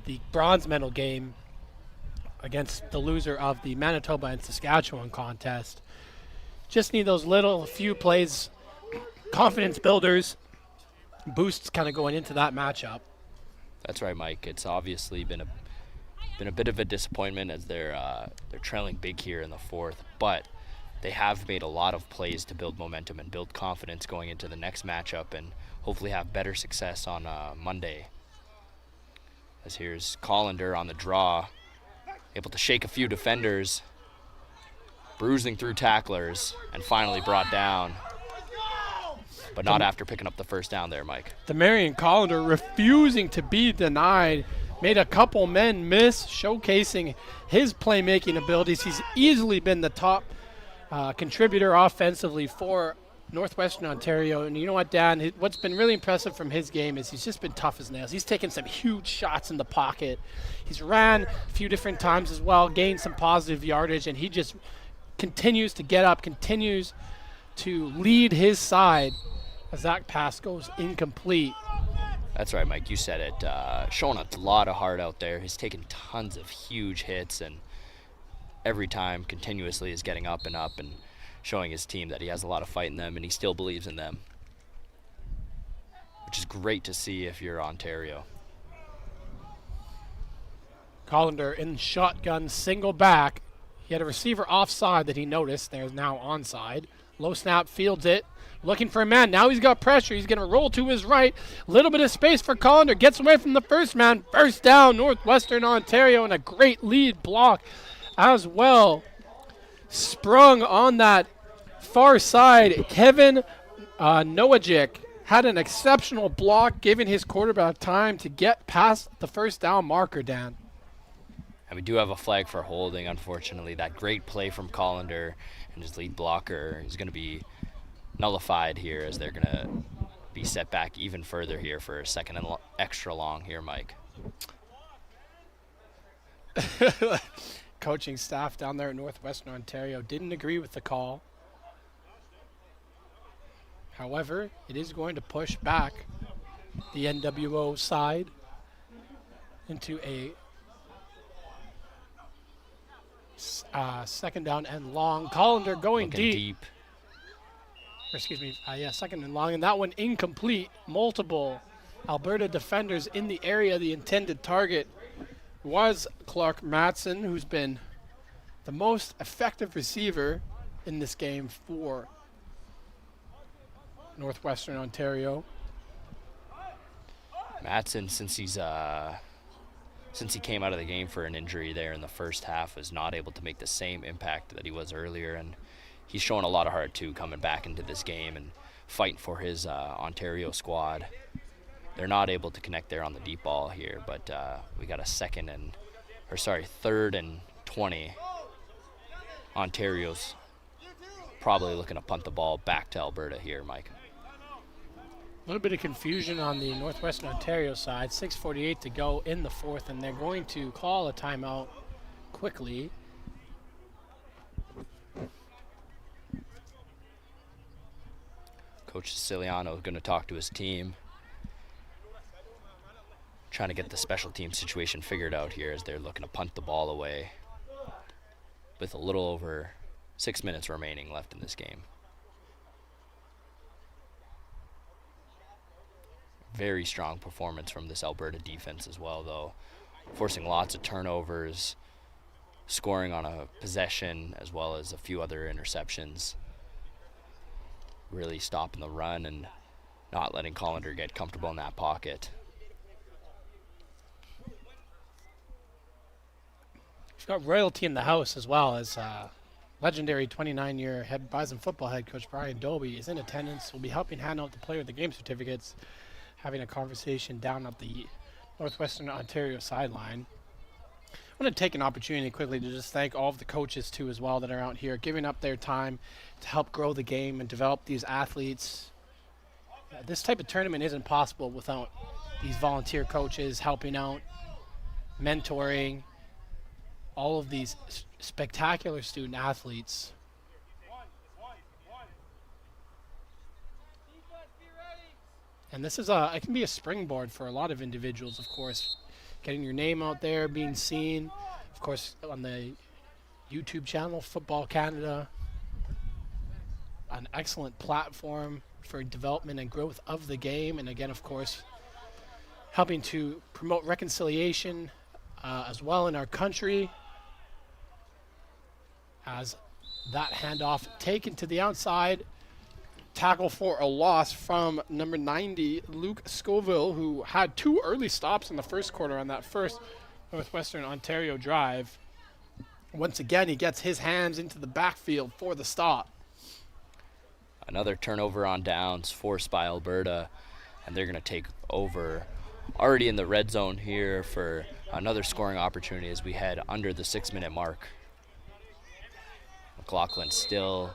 the bronze medal game against the loser of the Manitoba and Saskatchewan contest. Just need those few plays, confidence builders, boosts kind of going into that matchup. That's right, Mike. It's obviously been a bit of a disappointment as they're trailing big here in the fourth, but they have made a lot of plays to build momentum and build confidence going into the next matchup, and hopefully have better success on Monday. As here's Collender on the draw, able to shake a few defenders, bruising through tacklers, and finally brought down, but not after picking up the first down there, Mike. Demarion Collender refusing to be denied, made a couple men miss, showcasing his playmaking abilities. He's easily been the top contributor offensively for Northwestern Ontario. And you know what, Dan, what's been really impressive from his game is he's just been tough as nails. He's taken some huge shots in the pocket. He's ran a few different times as well, gained some positive yardage, and he just continues to get up, continues to lead his side as that pass goes incomplete. That's right, Mike. You said it. Showing a lot of heart out there. He's taken tons of huge hits, and every time continuously is getting up and showing his team that he has a lot of fight in them, and he still believes in them, which is great to see if you're Ontario. Collender in shotgun, single back. He had a receiver offside that he noticed. There's now onside. Low snap, fields it. Looking for a man. Now he's got pressure. He's going to roll to his right. Little bit of space for Collender. Gets away from the first man. First down, Northwestern Ontario, and a great lead block as well. Sprung on that far side. Kevin Nowajic had an exceptional block, giving his quarterback time to get past the first down marker, Dan. And we do have a flag for holding, unfortunately. That great play from Collender and his lead blocker is going to be nullified here, as they're going to be set back even further here for a second and extra long here, Mike. Coaching staff down there at Northwestern Ontario didn't agree with the call. However, it is going to push back the NWO side into a second down and long. Collender going deep. Second and long, and that one incomplete. Multiple Alberta defenders in the area. The intended target was Clark Matson, who's been the most effective receiver in this game for Northwestern Ontario. Matson, since he came out of the game for an injury there in the first half, was not able to make the same impact that he was earlier, and he's showing a lot of heart too, coming back into this game and fighting for his Ontario squad. They're not able to connect there on the deep ball here, but we got a third and 20. Ontario's probably looking to punt the ball back to Alberta here, Mike. A little bit of confusion on the Northwestern Ontario side. 6:48 to go in the fourth, and they're going to call a timeout quickly. Coach Siciliano is going to talk to his team, trying to get the special team situation figured out here as they're looking to punt the ball away with a little over 6 minutes remaining left in this game. Very strong performance from this Alberta defense as well, though, forcing lots of turnovers, scoring on a possession as well as a few other interceptions. Really stopping the run and not letting Collender get comfortable in that pocket. We've got royalty in the house as well, as legendary 29-year head Bison football head coach Brian Dobie is in attendance. Will be helping hand out the player of the game certificates, having a conversation down at the Northwestern Ontario sideline. I want to take an opportunity quickly to just thank all of the coaches too as well that are out here giving up their time to help grow the game and develop these athletes. This type of tournament isn't possible without these volunteer coaches helping out, mentoring all of these spectacular student athletes. And this is it can be a springboard for a lot of individuals, of course. Getting your name out there, being seen, of course, on the YouTube channel, Football Canada. An excellent platform for development and growth of the game. And again, of course, helping to promote reconciliation as well in our country. As that handoff taken to the outside. Tackle for a loss from number 90, Luke Scoville, who had two early stops in the first quarter on that first Northwestern Ontario drive. Once again, he gets his hands into the backfield for the stop. Another turnover on downs forced by Alberta, and they're going to take over already in the red zone here for another scoring opportunity as we head under the 6-minute mark. McLaughlin still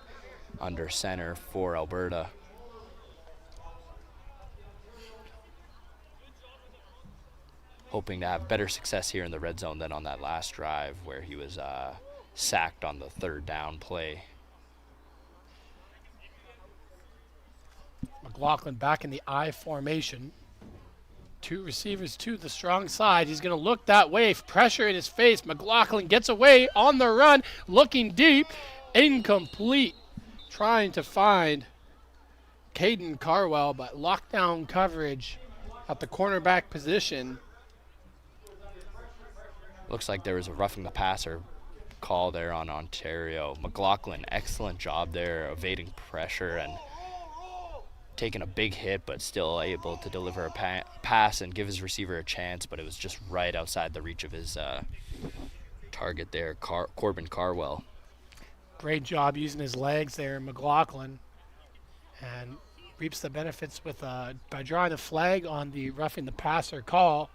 under center for Alberta. Hoping to have better success here in the red zone than on that last drive where he was sacked on the third down play. McLaughlin back in the I formation. Two receivers to the strong side. He's going to look that way. Pressure in his face. McLaughlin gets away on the run, looking deep. Incomplete. Trying to find Caden Carwell, but lockdown coverage at the cornerback position. Looks like there was a roughing the passer call there on Ontario. McLaughlin, excellent job there, evading pressure and taking a big hit, but still able to deliver a pass and give his receiver a chance, but it was just right outside the reach of his target there, Corbin Carwell. Great job using his legs there, McLaughlin, and reaps the benefits with by drawing the flag on the roughing the passer call,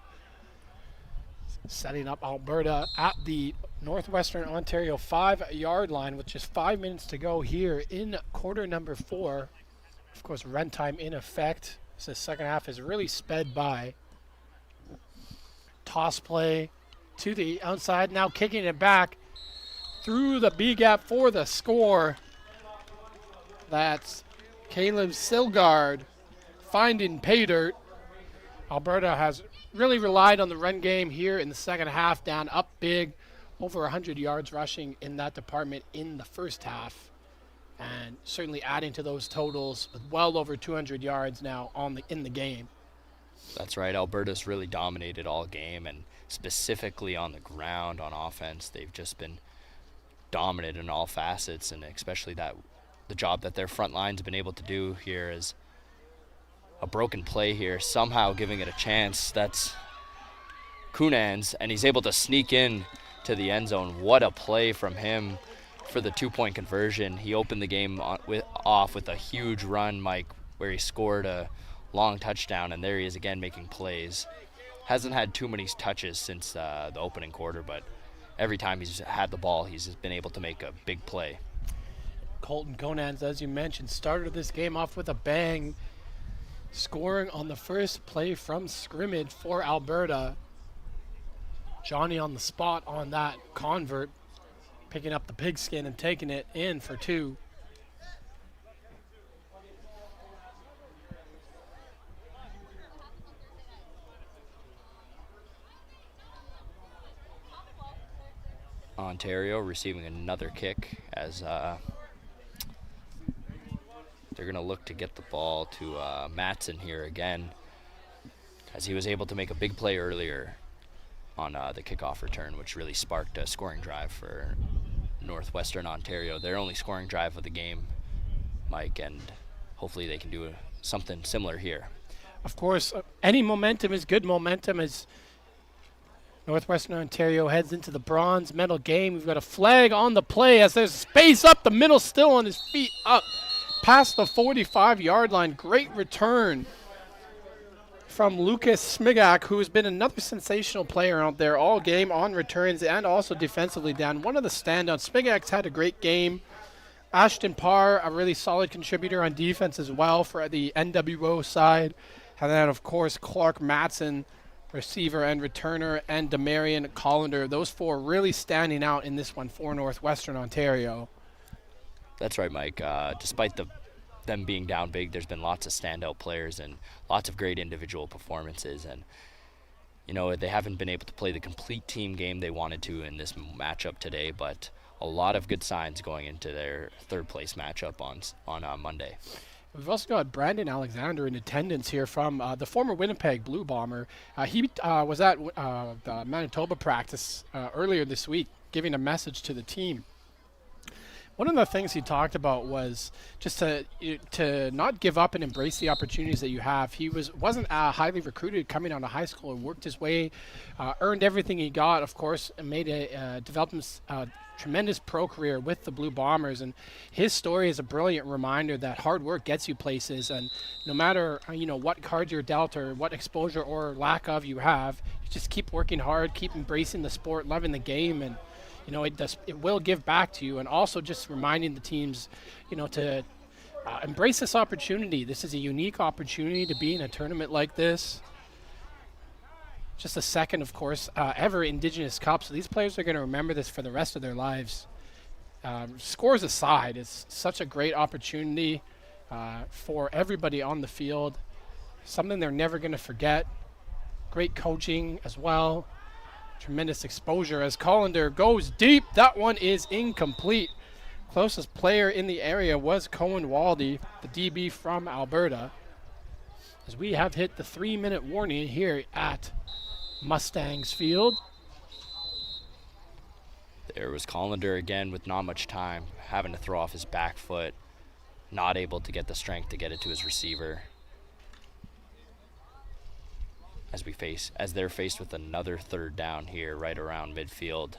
setting up Alberta at the Northwestern Ontario 5-yard line with just 5 minutes to go here in quarter number 4. Of course, run time in effect. So the second half has really sped by. Toss play to the outside, now kicking it back through the B gap for the score. That's Caleb Silgard finding pay dirt. Alberta has really relied on the run game here in the second half, down up big, over 100 yards rushing in that department in the first half, and certainly adding to those totals with well over 200 yards now in the game. That's right. Alberta's really dominated all game, and specifically on the ground on offense, they've just been dominant in all facets, and especially the job that their front line's been able to do here is a broken play here, somehow giving it a chance. That's Kunans, and he's able to sneak in to the end zone. What a play from him for the 2-point conversion. He opened the game off with a huge run, Mike, where he scored a long touchdown, and there he is again making plays. Hasn't had too many touches since the opening quarter, but every time he's had the ball, he's been able to make a big play. Colton Conans, as you mentioned, started this game off with a bang, scoring on the first play from scrimmage for Alberta. Johnny on the spot on that convert, picking up the pigskin and taking it in for 2. Ontario receiving another kick as they're going to look to get the ball to Matson here again, as he was able to make a big play earlier on the kickoff return, which really sparked a scoring drive for Northwestern Ontario. Their only scoring drive of the game, Mike, and hopefully they can do something similar here. Of course, any momentum is good momentum as Northwestern Ontario heads into the bronze medal game. We've got a flag on the play as there's space up the middle, still on his feet up past the 45-yard line. Great return from Lucas Smigak, who has been another sensational player out there all game on returns and also defensively down. One of the standouts. Smigak's had a great game. Ashton Parr, a really solid contributor on defense as well for the NWO side. And then, of course, Clark Matson, receiver and returner, and Demarion Collender. Those 4 really standing out in this one for Northwestern Ontario. That's right, Mike. Despite them being down big, there's been lots of standout players and lots of great individual performances. And, you know, they haven't been able to play the complete team game they wanted to in this matchup today, but a lot of good signs going into their third-place matchup on Monday. We've also got Brandon Alexander in attendance here from the former Winnipeg Blue Bomber. He was at the Manitoba practice earlier this week, giving a message to the team. One of the things he talked about was just to not give up and embrace the opportunities that you have. He wasn't highly recruited coming out of high school and worked his way, earned everything he got, of course, and developed a tremendous pro career with the Blue Bombers. And his story is a brilliant reminder that hard work gets you places, and no matter what cards you're dealt or what exposure or lack of you have, you just keep working hard, keep embracing the sport, loving the game, and it will give back to you. And also just reminding the teams, to embrace this opportunity. This is a unique opportunity to be in a tournament like this. Just the second, of course, ever Indigenous Cup. So these players are going to remember this for the rest of their lives. Scores aside, it's such a great opportunity for everybody on the field. Something they're never going to forget. Great coaching as well. Tremendous exposure as Collender goes deep. That one is incomplete. Closest player in the area was Cohen Waldy, the DB from Alberta. As we have hit the 3-minute warning here at Mustangs Field. There was Collender again with not much time, having to throw off his back foot, not able to get the strength to get it to his receiver. As they're faced with another third down here right around midfield.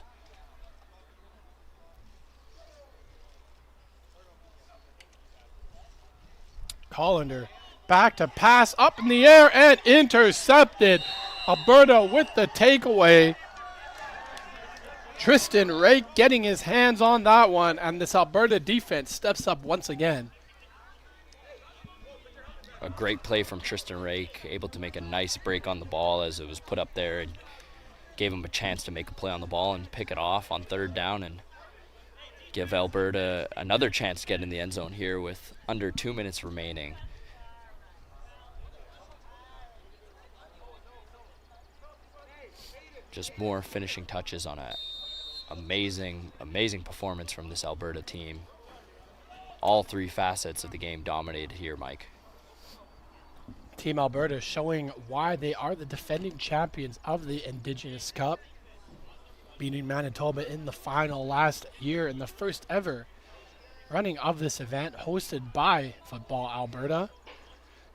Collender back to pass up in the air and intercepted. Alberta with the takeaway. Tristan Rake getting his hands on that one, and this Alberta defense steps up once again. A great play from Tristan Rake, able to make a nice break on the ball as it was put up there and gave him a chance to make a play on the ball and pick it off on third down and give Alberta another chance to get in the end zone here with under 2 minutes remaining. Just more finishing touches on a amazing performance from this Alberta team. All three facets of the game dominated here, Mike. Team Alberta showing why they are the defending champions of the Indigenous Cup, beating Manitoba in the final last year in the first ever running of this event hosted by Football Alberta.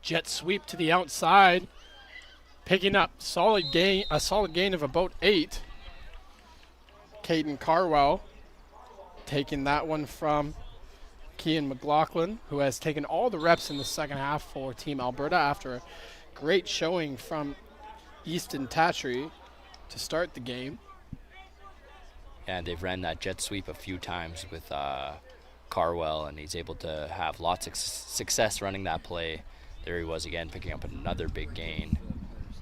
Jet sweep to the outside, picking up a solid gain of about 8. Caden Carwell taking that one from Kean McLaughlin, who has taken all the reps in the second half for Team Alberta after a great showing from Easton Tatry to start the game. And they've ran that jet sweep a few times with Carwell, and he's able to have lots of success running that play. There he was again, picking up another big gain,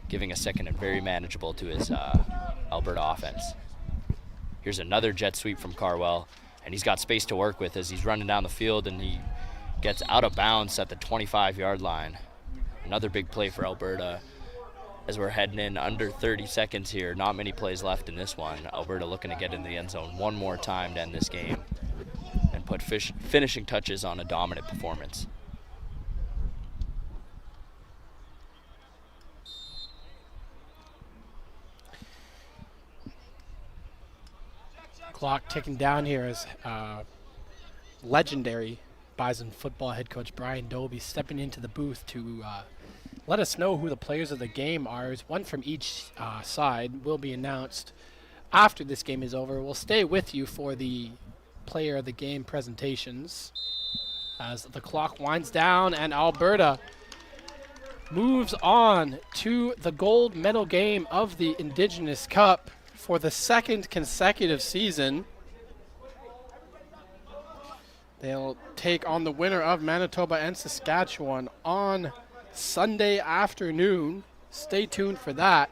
giving a second and very manageable to his Alberta offense. Here's another jet sweep from Carwell, and he's got space to work with as he's running down the field, and he gets out of bounds at the 25-yard line. Another big play for Alberta as we're heading in under 30 seconds here. Not many plays left in this one. Alberta looking to get in the end zone one more time to end this game and put finishing touches on a dominant performance. Clock ticking down here as legendary Bison football head coach Brian Doby stepping into the booth to let us know who the players of the game are. One from each side will be announced after this game is over. We'll stay with you for the player of the game presentations as the clock winds down and Alberta moves on to the gold medal game of the Indigenous Cup for the second consecutive season. They'll take on the winner of Manitoba and Saskatchewan on Sunday afternoon. Stay tuned for that.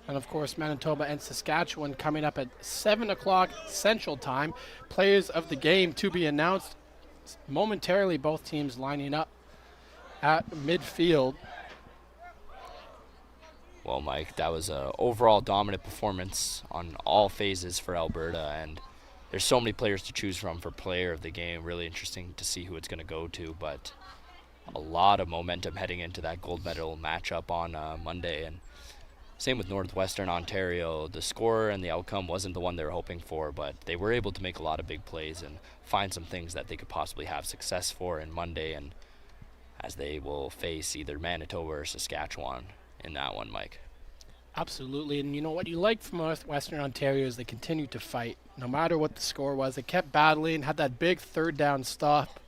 And of course, Manitoba and Saskatchewan coming up at 7 o'clock Central Time. Players of the game to be announced momentarily, both teams lining up at midfield. Well, Mike, that was an overall dominant performance on all phases for Alberta, and there's so many players to choose from for player of the game. Really interesting to see who it's going to go to, but a lot of momentum heading into that gold medal matchup on Monday. And same with Northwestern Ontario. The score and the outcome wasn't the one they were hoping for, but they were able to make a lot of big plays and find some things that they could possibly have success for in Monday, and as they will face either Manitoba or Saskatchewan in that one, Mike. Absolutely, and you know what you like from Northwestern Ontario is they continued to fight. No matter what the score was, they kept battling, had that big third down stop,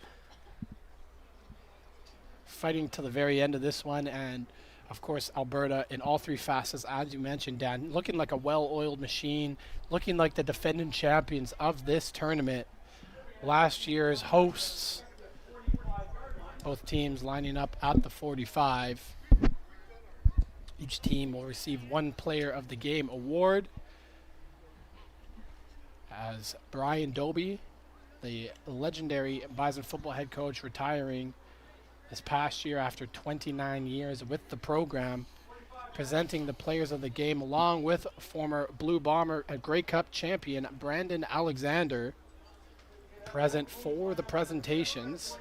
fighting to the very end of this one. And of course, Alberta in all three facets, as you mentioned, Dan, looking like a well-oiled machine, looking like the defending champions of this tournament. Last year's hosts, both teams lining up at the 45. Each team will receive one player of the game award, as Brian Doby, the legendary Bison football head coach, retiring this past year after 29 years with the program, presenting the players of the game along with former Blue Bomber and Grey Cup champion Brandon Alexander, present for the presentations.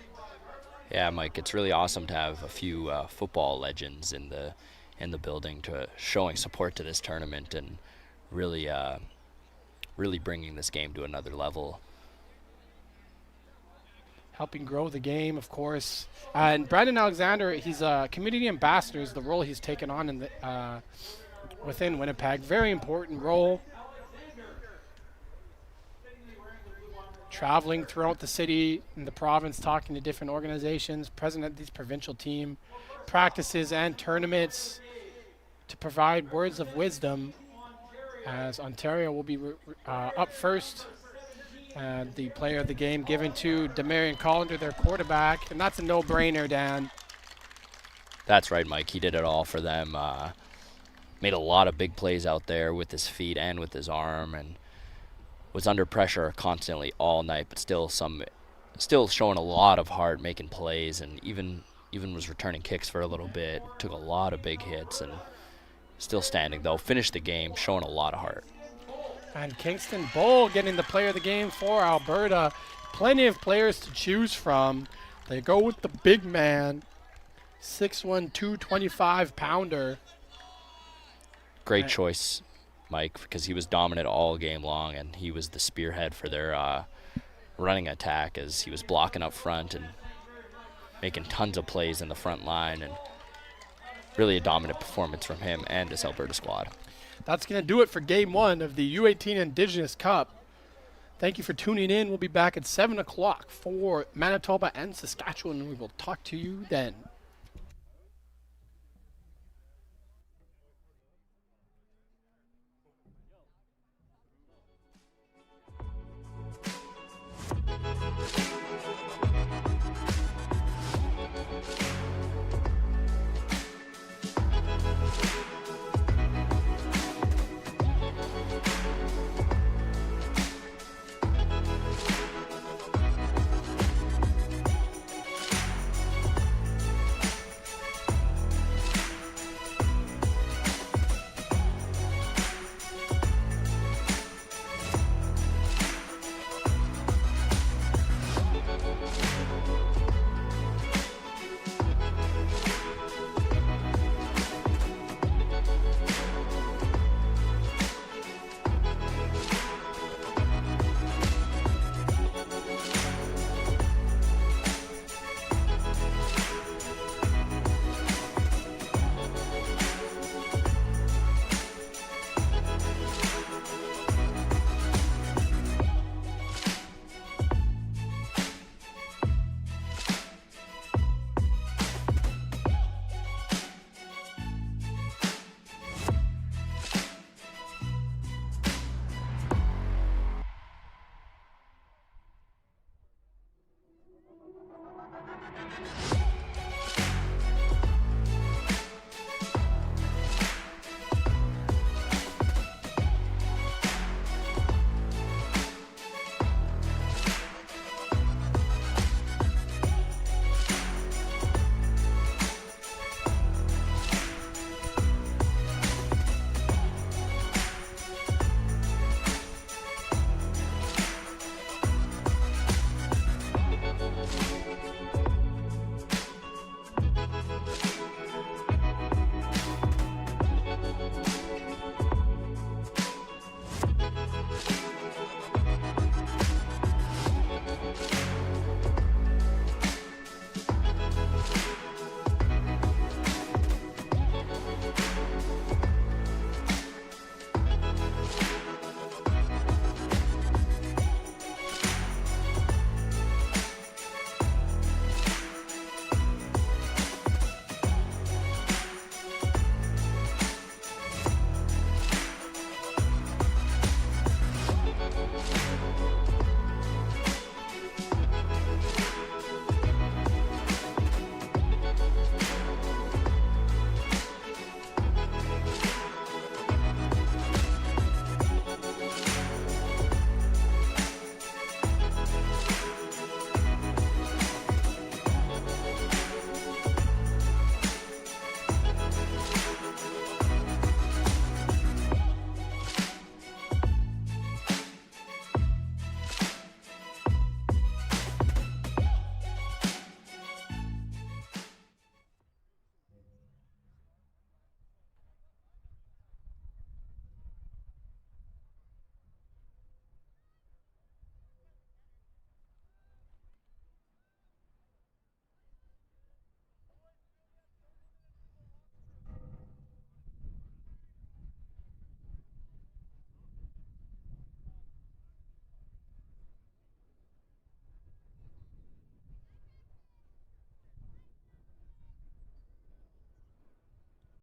Yeah, Mike, it's really awesome to have a few football legends in the building to showing support to this tournament, and really really bringing this game to another level. Helping grow the game, of course. And Brandon Alexander, he's a community ambassador, is the role he's taken on in the, within Winnipeg. Very important role. Traveling throughout the city and the province, talking to different organizations, president of these provincial team practices and tournaments to provide words of wisdom, as Ontario will be up first. And the player of the game given to Demarion Collender, their quarterback. And that's a no-brainer, Dan. That's right, Mike. He did it all for them. Made a lot of big plays out there with his feet and with his arm, and was under pressure constantly all night, but still showing a lot of heart, making plays, and even was returning kicks for a little bit. Took a lot of big hits, and still standing, though. Finished the game, showing a lot of heart. And Kingston Bull getting the player of the game for Alberta. Plenty of players to choose from. They go with the big man, 6'1", 225-pounder. Great choice, Mike, because he was dominant all game long, and he was the spearhead for their running attack as he was blocking up front and making tons of plays in the front line, and really a dominant performance from him and this Alberta squad. That's going to do it for Game 1 of the U18 Indigenous Cup. Thank you for tuning in. We'll be back at 7 o'clock for Manitoba and Saskatchewan, and we will talk to you then.